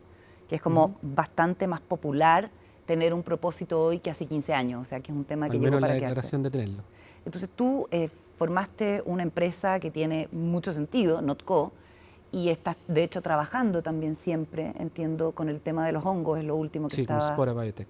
que es como bastante más popular tener un propósito hoy que hace 15 años, o sea, que es un tema que llegó para quedarse.
Al menos la declaración de tenerlo.
Entonces tú formaste una empresa que tiene mucho sentido, Notco, y estás de hecho trabajando también siempre, entiendo, con el tema de los hongos, es lo último que estaba...
Sí, con Spora Biotech.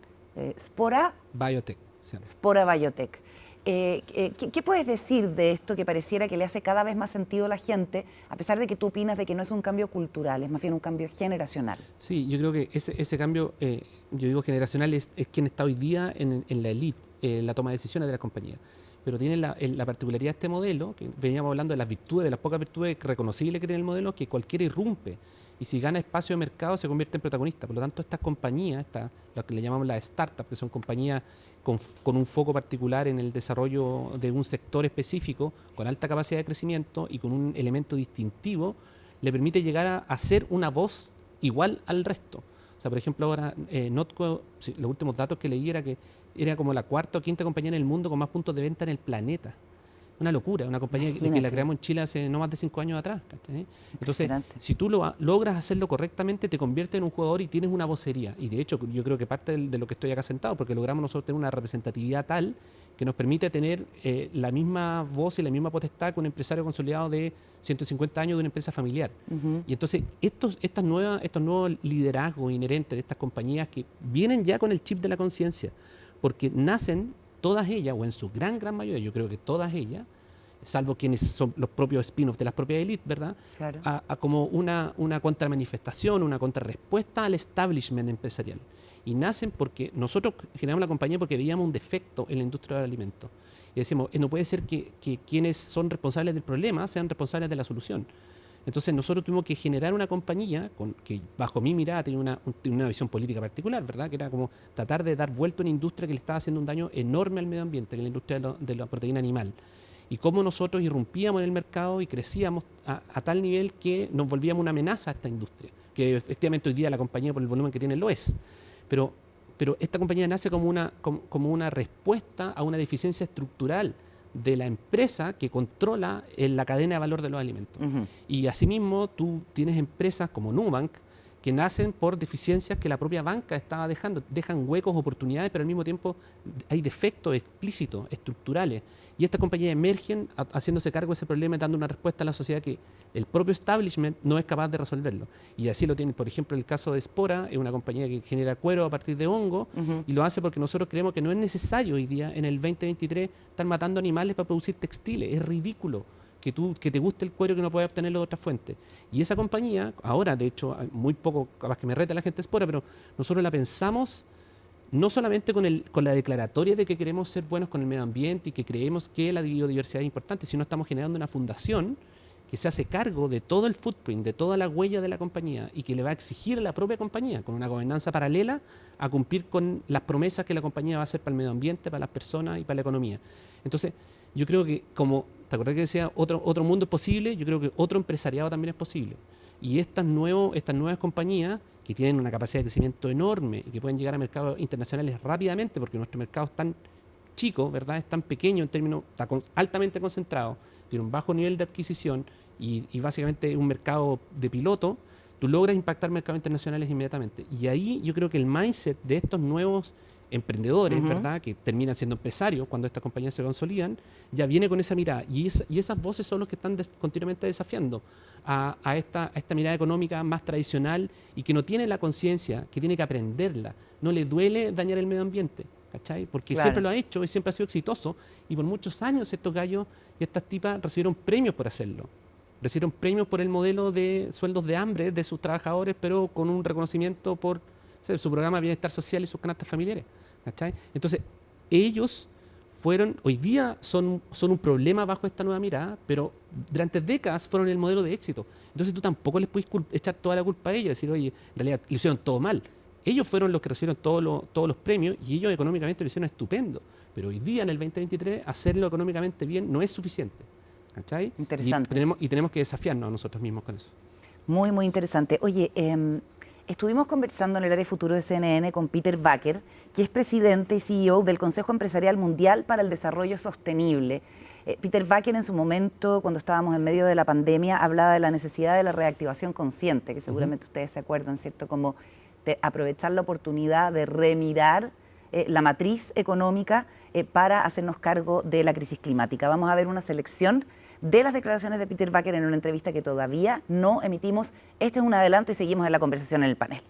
¿Spora?
Biotech.
Spora Biotech. ¿Qué puedes decir de esto que pareciera que le hace cada vez más sentido a la gente, a pesar de que tú opinas de que no es un cambio cultural, es más bien un cambio generacional?
Sí, yo creo que ese cambio, yo digo generacional, es quien está hoy día en la elite, en la toma de decisiones de las compañías. Pero tiene la particularidad de este modelo, que veníamos hablando de las virtudes, de las pocas virtudes reconocibles que tiene el modelo, que cualquiera irrumpe. Y si gana espacio de mercado se convierte en protagonista. Por lo tanto, estas compañías, lo que le llamamos las startups, que son compañías con un foco particular en el desarrollo de un sector específico, con alta capacidad de crecimiento y con un elemento distintivo, le permite llegar a ser una voz igual al resto. O sea, por ejemplo, ahora Notco, los últimos datos que leí era que era como la cuarta o quinta compañía en el mundo con más puntos de venta en el planeta. Una locura, una compañía que la creamos en Chile hace no más de 5 años atrás. ¿Cachai? Entonces, si tú logras hacerlo correctamente, te conviertes en un jugador y tienes una vocería. Y de hecho, yo creo que parte de lo que estoy acá sentado, porque logramos nosotros tener una representatividad tal que nos permite tener la misma voz y la misma potestad que un empresario consolidado de 150 años de una empresa familiar. Y entonces, estos nuevos liderazgos inherentes de estas compañías que vienen ya con el chip de la conciencia, porque nacen todas ellas, o en su gran mayoría, yo creo que todas ellas, salvo quienes son los propios spin-offs de las propias élites, ¿verdad?
Claro.
A como una contramanifestación, una contrarrespuesta al establishment empresarial. Y nacen porque nosotros generamos la compañía porque veíamos un defecto en la industria del alimento. Y decimos, no puede ser que quienes son responsables del problema sean responsables de la solución. Entonces nosotros tuvimos que generar una compañía que bajo mi mirada tenía una visión política particular, ¿verdad? Que era como tratar de dar vuelta a una industria que le estaba haciendo un daño enorme al medio ambiente, que es la industria de la proteína animal. Y cómo nosotros irrumpíamos en el mercado y crecíamos a tal nivel que nos volvíamos una amenaza a esta industria, que efectivamente hoy día la compañía por el volumen que tiene lo es. Pero pero esta compañía nace como una respuesta a una deficiencia estructural de la empresa que controla la cadena de valor de los alimentos. Y asimismo tú tienes empresas como Nubank que nacen por deficiencias que la propia banca estaba dejando, dejan huecos, oportunidades, pero al mismo tiempo hay defectos explícitos, estructurales. Y estas compañías emergen haciéndose cargo de ese problema y dando una respuesta a la sociedad que el propio establishment no es capaz de resolverlo. Y así lo tiene, por ejemplo, el caso de Spora, es una compañía que genera cuero a partir de hongo, y lo hace porque nosotros creemos que no es necesario hoy día, en el 2023, estar matando animales para producir textiles. Es ridículo que te guste el cuero que no puedes obtenerlo de otra fuente. Y esa compañía, ahora de hecho, muy poco, capaz que me reta la gente Spora, pero nosotros la pensamos no solamente con la declaratoria de que queremos ser buenos con el medio ambiente y que creemos que la biodiversidad es importante, sino estamos generando una fundación que se hace cargo de todo el footprint, de toda la huella de la compañía y que le va a exigir a la propia compañía, con una gobernanza paralela, a cumplir con las promesas que la compañía va a hacer para el medio ambiente, para las personas y para la economía. Entonces, yo creo que, como te acordás que decía, otro mundo es posible, yo creo que otro empresariado también es posible. Y estas nuevas compañías que tienen una capacidad de crecimiento enorme y que pueden llegar a mercados internacionales rápidamente, porque nuestro mercado es tan chico, ¿verdad? Es tan pequeño en términos, está altamente concentrado, tiene un bajo nivel de adquisición y básicamente un mercado de piloto, tú logras impactar mercados internacionales inmediatamente. Y ahí yo creo que el mindset de estos nuevos emprendedores, ¿verdad?, que terminan siendo empresarios cuando estas compañías se consolidan, ya viene con esa mirada. Y esas voces son los que están continuamente desafiando a esta mirada económica más tradicional y que no tiene la conciencia, que tiene que aprenderla. No le duele dañar el medio ambiente, ¿cachai? Porque siempre lo ha hecho y siempre ha sido exitoso. Y por muchos años estos gallos y estas tipas recibieron premios por hacerlo. Recibieron premios por el modelo de sueldos de hambre de sus trabajadores, pero con un reconocimiento por su programa de bienestar social y sus canastas familiares. ¿Cachai? Entonces, ellos hoy día son un problema bajo esta nueva mirada, pero durante décadas fueron el modelo de éxito. Entonces tú tampoco les puedes echar toda la culpa a ellos, decir, oye, en realidad lo hicieron todo mal. Ellos fueron los que recibieron todos los premios y ellos económicamente lo hicieron estupendo. Pero hoy día, en el 2023, hacerlo económicamente bien no es suficiente. ¿Cachai?
Interesante.
Y tenemos que desafiarnos a nosotros mismos con eso.
Muy, muy interesante. Oye, estuvimos conversando en el área futuro de CNN con Peter Drucker, que es presidente y CEO del Consejo Empresarial Mundial para el Desarrollo Sostenible. Peter Drucker, en su momento, cuando estábamos en medio de la pandemia, hablaba de la necesidad de la reactivación consciente, que seguramente ustedes se acuerdan, ¿cierto? Como de aprovechar la oportunidad de remirar la matriz económica para hacernos cargo de la crisis climática. Vamos a ver una selección de las declaraciones de Peter Drucker en una entrevista que todavía no emitimos. Este es un adelanto y seguimos en la conversación en el panel.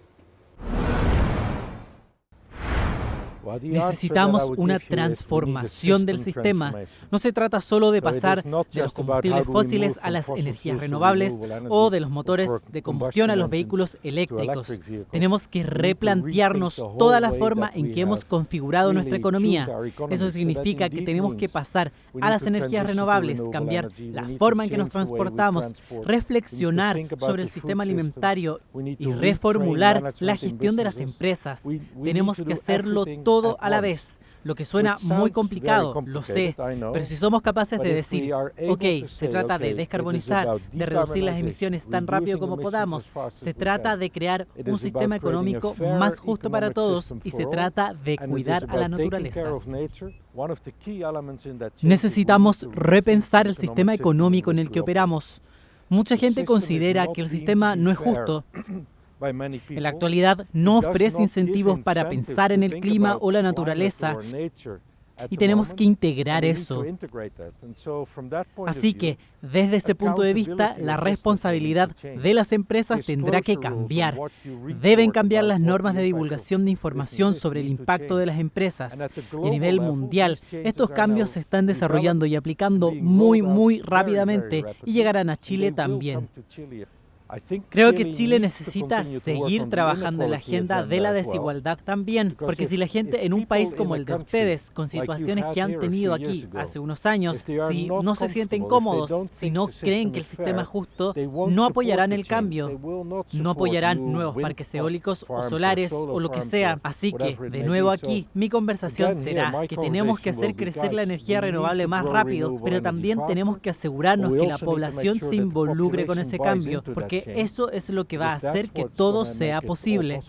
Necesitamos una transformación del sistema. No se trata solo de pasar de los combustibles fósiles a las energías renovables o de los motores de combustión a los vehículos eléctricos. Tenemos que replantearnos toda la forma en que hemos configurado nuestra economía. Eso significa que tenemos que pasar a las energías renovables, cambiar la forma en que nos transportamos, reflexionar sobre el sistema alimentario y reformular la gestión de las empresas. Tenemos que hacerlo todo a la vez, lo que suena muy complicado, lo sé, pero si somos capaces de decir, ok, se trata de descarbonizar, de reducir las emisiones tan rápido como podamos, se trata de crear un sistema económico más justo para todos y se trata de cuidar a la naturaleza. Necesitamos repensar el sistema económico en el que operamos. Mucha gente considera que el sistema no es justo. En la actualidad no ofrece incentivos para pensar en el clima o la naturaleza y tenemos que integrar eso. Así que, desde ese punto de vista, la responsabilidad de las empresas tendrá que cambiar. Deben cambiar las normas de divulgación de información sobre el impacto de las empresas. Y a nivel mundial, estos cambios se están desarrollando y aplicando muy rápidamente y llegarán a Chile también. Creo que Chile necesita seguir trabajando en la agenda de la desigualdad también, porque si la gente en un país como el de ustedes, con situaciones que han tenido aquí hace unos años, si no se sienten cómodos, si no creen que el sistema es justo, no apoyarán el cambio, no apoyarán nuevos parques eólicos o solares o lo que sea. Así que, de nuevo aquí, mi conversación será que tenemos que hacer crecer la energía renovable más rápido, pero también tenemos que asegurarnos que la población se involucre con ese cambio, porque eso es lo que va a hacer que todo sea posible.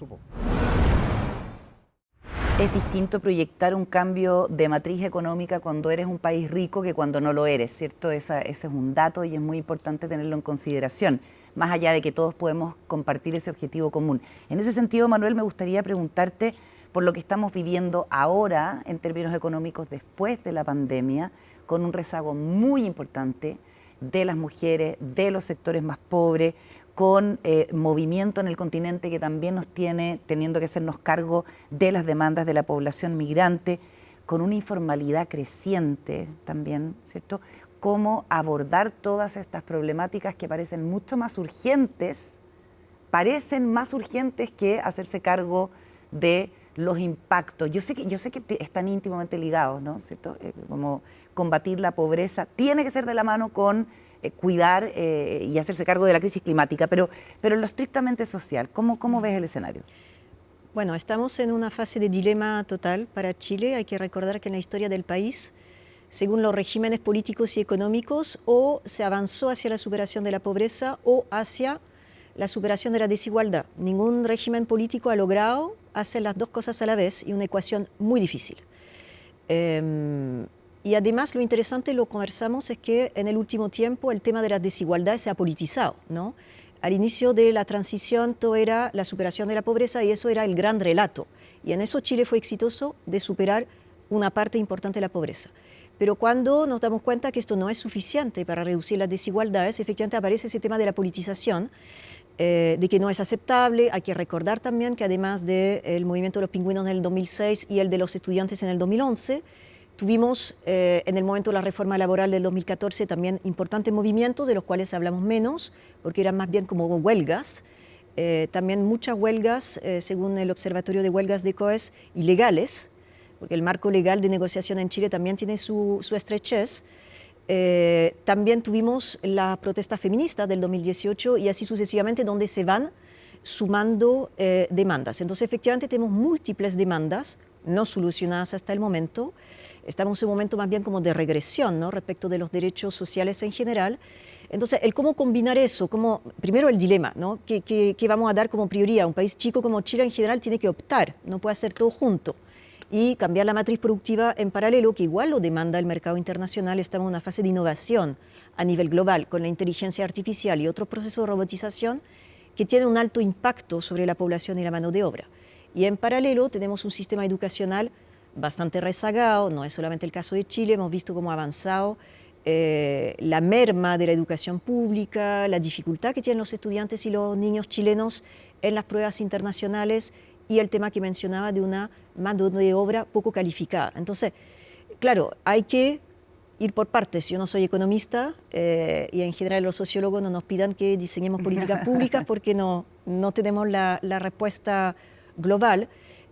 Es distinto proyectar un cambio de matriz económica cuando eres un país rico que cuando no lo eres, ¿cierto? Ese es un dato y es muy importante tenerlo en consideración, más allá de que todos podemos compartir ese objetivo común. En ese sentido, Manuel, me gustaría preguntarte por lo que estamos viviendo ahora en términos económicos después de la pandemia, con un rezago muy importante de las mujeres, de los sectores más pobres, con movimiento en el continente que también nos tiene teniendo que hacernos cargo de las demandas de la población migrante, con una informalidad creciente también, ¿cierto? Cómo abordar todas estas problemáticas que parecen mucho más urgentes, parecen más urgentes que hacerse cargo de los impactos. Yo sé que están íntimamente ligados, ¿no? ¿Cierto? Como combatir la pobreza tiene que ser de la mano con cuidar y hacerse cargo de la crisis climática, pero en lo estrictamente social, ¿cómo ves el escenario?
Bueno, estamos en una fase de dilema total para Chile. Hay que recordar que en la historia del país, según los regímenes políticos y económicos, o se avanzó hacia la superación de la pobreza o hacia la superación de la desigualdad. Ningún régimen político ha logrado hacer las dos cosas a la vez y una ecuación muy difícil. Y además lo interesante, lo conversamos, es que en el último tiempo el tema de las desigualdades se ha politizado, ¿no? Al inicio de la transición todo era la superación de la pobreza y eso era el gran relato. Y en eso Chile fue exitoso de superar una parte importante de la pobreza. Pero cuando nos damos cuenta que esto no es suficiente para reducir las desigualdades, efectivamente aparece ese tema de la politización, de que no es aceptable. Hay que recordar también que además del movimiento de los pingüinos en el 2006 y el de los estudiantes en el 2011, tuvimos en el momento de la reforma laboral del 2014 también importantes movimientos de los cuales hablamos menos, porque eran más bien como huelgas, también muchas huelgas, según el Observatorio de Huelgas de COES, ilegales, porque el marco legal de negociación en Chile también tiene su estrechez. También tuvimos la protesta feminista del 2018 y así sucesivamente, donde se van sumando demandas. Entonces, efectivamente, tenemos múltiples demandas no solucionadas hasta el momento. Estamos en un momento más bien como de regresión, ¿no? Respecto de los derechos sociales en general. Entonces, el cómo combinar eso, primero el dilema, ¿no? ¿Qué vamos a dar como prioridad? Un país chico como Chile en general tiene que optar, no puede hacer todo junto. Y cambiar la matriz productiva en paralelo, que igual lo demanda el mercado internacional. Estamos en una fase de innovación a nivel global con la inteligencia artificial y otros procesos de robotización que tienen un alto impacto sobre la población y la mano de obra. Y en paralelo tenemos un sistema educacional bastante rezagado, no es solamente el caso de Chile, hemos visto cómo ha avanzado la merma de la educación pública, la dificultad que tienen los estudiantes y los niños chilenos en las pruebas internacionales y el tema que mencionaba de una mano de obra poco calificada. Entonces, claro, hay que ir por partes. Yo no soy economista y en general los sociólogos no nos pidan que diseñemos políticas públicas porque no tenemos la respuesta global.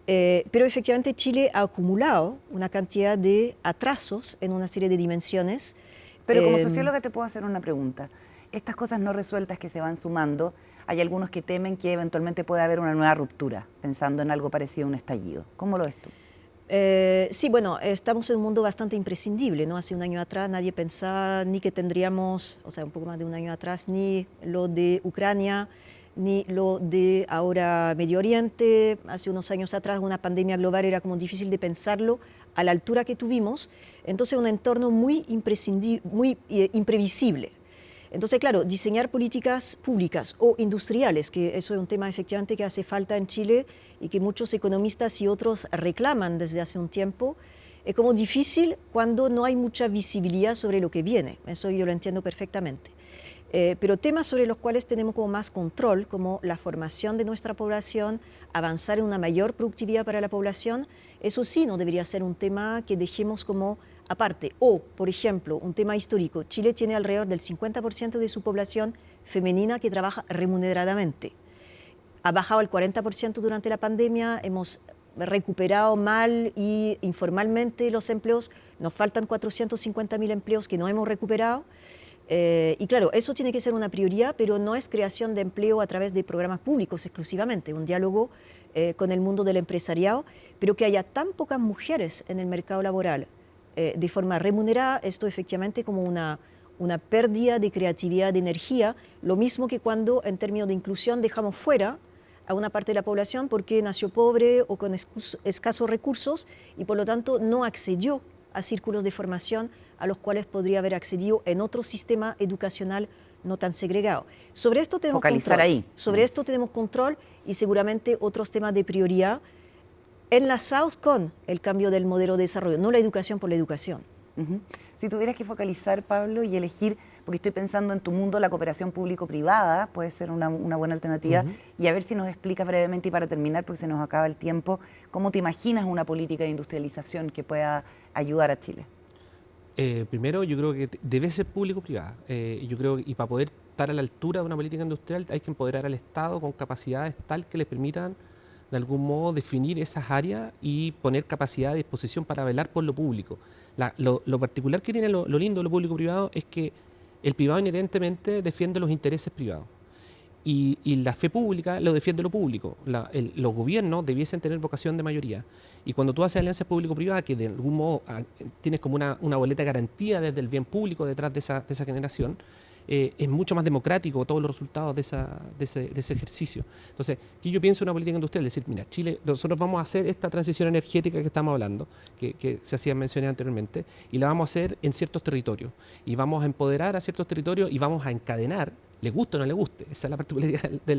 Pero efectivamente Chile ha acumulado una cantidad de atrasos en una serie de dimensiones.
Pero como socióloga te puedo hacer una pregunta. Estas cosas no resueltas que se van sumando, hay algunos que temen que eventualmente pueda haber una nueva ruptura, pensando en algo parecido a un estallido. ¿Cómo lo ves tú?
Sí, bueno, estamos en un mundo bastante imprescindible, ¿no? Hace un año atrás nadie pensaba ni que tendríamos, o sea, un poco más de un año atrás, ni lo de Ucrania, ni lo de ahora Medio Oriente. Hace unos años atrás una pandemia global era como difícil de pensarlo a la altura que tuvimos. Entonces un entorno muy imprevisible. Entonces, claro, diseñar políticas públicas o industriales, que eso es un tema efectivamente que hace falta en Chile y que muchos economistas y otros reclaman desde hace un tiempo, es como difícil cuando no hay mucha visibilidad sobre lo que viene. Eso yo lo entiendo perfectamente. Pero temas sobre los cuales tenemos como más control, como la formación de nuestra población, avanzar en una mayor productividad para la población, eso sí no debería ser un tema que dejemos como aparte. O, por ejemplo, un tema histórico. Chile tiene alrededor del 50% de su población femenina que trabaja remuneradamente. Ha bajado el 40% durante la pandemia, hemos recuperado mal y informalmente los empleos, nos faltan 450.000 empleos que no hemos recuperado. Y claro, eso tiene que ser una prioridad, pero no es creación de empleo a través de programas públicos exclusivamente, un diálogo con el mundo del empresariado, pero que haya tan pocas mujeres en el mercado laboral de forma remunerada, esto efectivamente como una pérdida de creatividad, de energía, lo mismo que cuando en términos de inclusión dejamos fuera a una parte de la población porque nació pobre o con escasos recursos y por lo tanto no accedió a círculos de formación a los cuales podría haber accedido en otro sistema educacional no tan segregado. Sobre esto tenemos
Focalizar
control.
ahí.
Sobre esto tenemos control y seguramente otros temas de prioridad enlazados con el cambio del modelo de desarrollo, no la educación por la educación.
Si tuvieras que focalizar, Pablo, y elegir, porque estoy pensando en tu mundo, la cooperación público-privada, puede ser una buena alternativa, y a ver si nos explicas brevemente, y para terminar, porque se nos acaba el tiempo, ¿cómo te imaginas una política de industrialización que pueda ayudar a Chile?
Primero, yo creo que debe ser público-privada. Yo creo que, y para poder estar a la altura de una política industrial hay que empoderar al Estado con capacidades tal que le permitan de algún modo definir esas áreas y poner capacidad a disposición para velar por lo público. Lo particular que tiene lo lindo de lo público-privado es que el privado inherentemente defiende los intereses privados y la fe pública lo defiende lo público. Los gobiernos debiesen tener vocación de mayoría y cuando tú haces alianzas público-privadas que de algún modo tienes como una boleta de garantía desde el bien público detrás de esa generación, es mucho más democrático todos los resultados de ese ejercicio. Entonces, aquí yo pienso en una política industrial, es decir, mira, Chile, nosotros vamos a hacer esta transición energética que estamos hablando, que se hacía mencionar anteriormente, y la vamos a hacer en ciertos territorios, y vamos a empoderar a ciertos territorios y vamos a encadenar, le guste o no le guste, esa es la particularidad de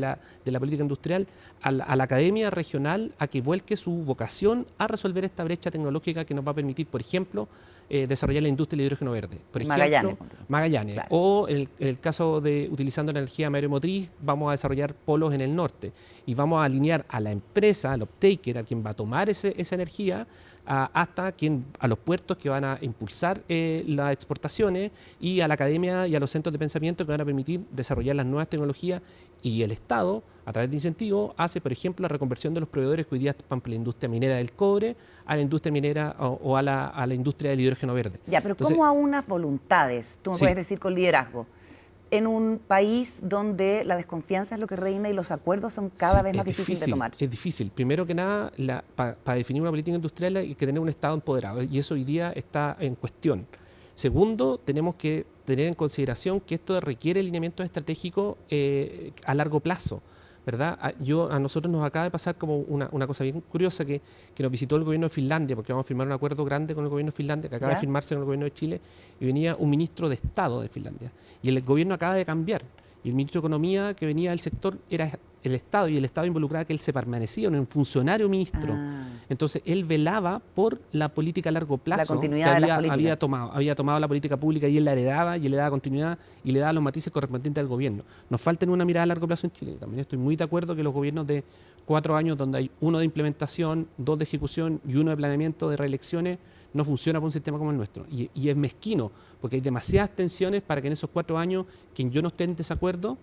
la política industrial, a la academia regional a que vuelque su vocación a resolver esta brecha tecnológica que nos va a permitir, por ejemplo, desarrollar la industria del hidrógeno verde. Por ejemplo, Magallanes. Claro. O en el caso de utilizando la energía mareomotriz, vamos a desarrollar polos en el norte y vamos a alinear a la empresa, al off-taker, a quien va a tomar esa energía, hasta a los puertos que van a impulsar las exportaciones y a la academia y a los centros de pensamiento que van a permitir desarrollar las nuevas tecnologías, y el Estado, a través de incentivos, hace, por ejemplo, la reconversión de los proveedores que hoy día están por la industria minera del cobre a la industria minera o a la industria del hidrógeno verde.
Ya, pero entonces, ¿cómo a unas voluntades? Tú me puedes decir con liderazgo. En un país donde la desconfianza es lo que reina y los acuerdos son cada vez más difíciles de tomar. Es
difícil. Primero que nada, para definir una política industrial hay que tener un Estado empoderado y eso hoy día está en cuestión. Segundo, tenemos que tener en consideración que esto requiere lineamientos estratégicos a largo plazo, ¿verdad? A nosotros nos acaba de pasar como una cosa bien curiosa que nos visitó el gobierno de Finlandia, porque vamos a firmar un acuerdo grande con el gobierno de Finlandia, que acaba de firmarse con el gobierno de Chile, y venía un ministro de Estado de Finlandia. Y el gobierno acaba de cambiar. Y el ministro de Economía que venía del sector era el Estado, y el Estado involucraba que él se permanecía en un funcionario ministro. Entonces, él velaba por la política a largo plazo, la continuidad que había tomado la política pública, y él la heredaba, y le daba continuidad, y le daba los matices correspondientes al gobierno. Nos falta una mirada a largo plazo en Chile. También estoy muy de acuerdo que los gobiernos de 4 años, donde hay 1 de implementación, 2 de ejecución y 1 de planeamiento de reelecciones, no funciona para un sistema como el nuestro. Y es mezquino, porque hay demasiadas tensiones para que en esos 4 años quien yo esté en desacuerdo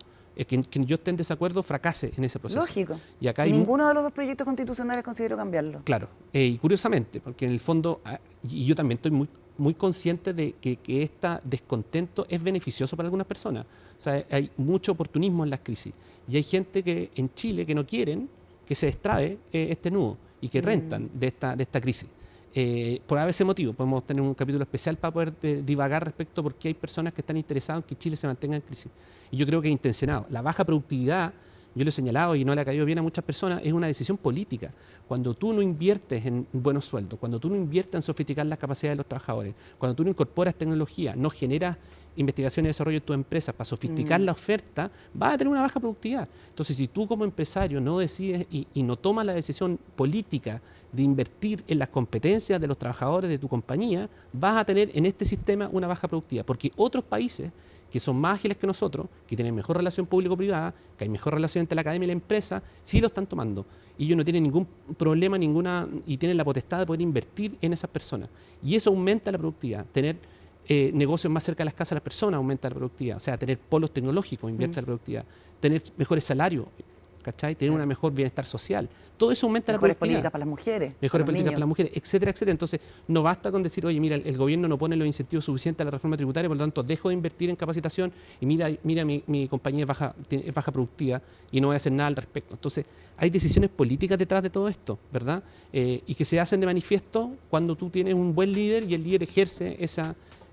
fracase en ese proceso.
Lógico.
Y acá
ninguno de los 2 proyectos constitucionales considero cambiarlo.
Claro. Y curiosamente, porque en el fondo, y yo también estoy muy consciente de que este descontento es beneficioso para algunas personas. O sea, hay mucho oportunismo en las crisis. Y hay gente que en Chile que no quieren que se destrabe este nudo y que rentan de esta crisis. Por ese motivo podemos tener un capítulo especial para poder divagar respecto a por qué hay personas que están interesadas en que Chile se mantenga en crisis. Y yo creo que es intencionado. La baja productividad, yo lo he señalado y no le ha caído bien a muchas personas, es una decisión política. Cuando tú no inviertes en buenos sueldos, cuando tú no inviertes en sofisticar las capacidades de los trabajadores, cuando tú no incorporas tecnología, no generas investigación y desarrollo en tu empresa para sofisticar la oferta, vas a tener una baja productividad. Entonces, si tú como empresario no decides y no tomas la decisión política de invertir en las competencias de los trabajadores de tu compañía, vas a tener en este sistema una baja productividad. Porque otros países que son más ágiles que nosotros, que tienen mejor relación público-privada, que hay mejor relación entre la academia y la empresa, sí lo están tomando. Y ellos no tienen ningún problema, y tienen la potestad de poder invertir en esas personas. Y eso aumenta la productividad. Tener negocios más cerca de las casas de las personas aumenta la productividad. O sea, tener polos tecnológicos invierte la productividad. Tener mejores salarios, ¿cachai? Tener un mejor bienestar social. Todo eso aumenta la productividad.
Mejores políticas para las mujeres.
Mejores políticas para las mujeres, etcétera, etcétera. Entonces, no basta con decir, oye, mira, el gobierno no pone los incentivos suficientes a la reforma tributaria, por lo tanto, dejo de invertir en capacitación y mira mi compañía es baja productiva y no voy a hacer nada al respecto. Entonces, hay decisiones políticas detrás de todo esto, ¿verdad? Y que se hacen de manifiesto cuando tú tienes un buen líder y el líder ejerce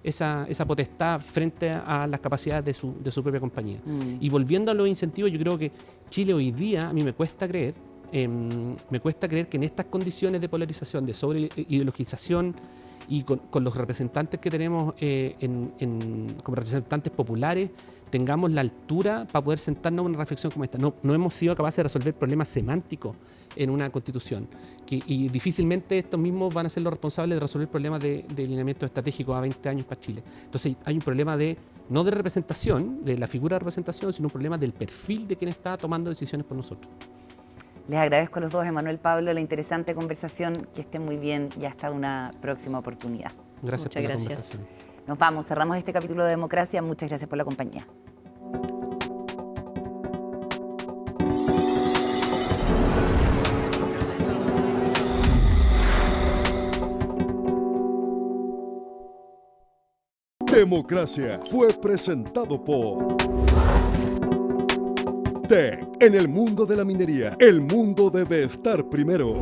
esa potestad frente a las capacidades de su propia compañía. Y volviendo a los incentivos, yo creo que Chile hoy día, a mí me cuesta creer que en estas condiciones de polarización, de sobreideologización y con los representantes que tenemos como representantes populares, tengamos la altura para poder sentarnos en una reflexión como esta. No hemos sido capaces de resolver problemas semánticos en una constitución y difícilmente estos mismos van a ser los responsables de resolver problemas de lineamiento estratégico a 20 años para Chile. Entonces hay un problema no de representación, de la figura de representación, sino un problema del perfil de quien está tomando decisiones por nosotros.
Les agradezco a los dos, Emanuel, Pablo, la interesante conversación. Que estén muy bien y hasta una próxima oportunidad.
Gracias por la conversación.
Nos vamos, cerramos este capítulo de Democracia. Muchas gracias por la compañía.
Democracia fue presentado por TEC. En el mundo de la minería, el mundo debe estar primero.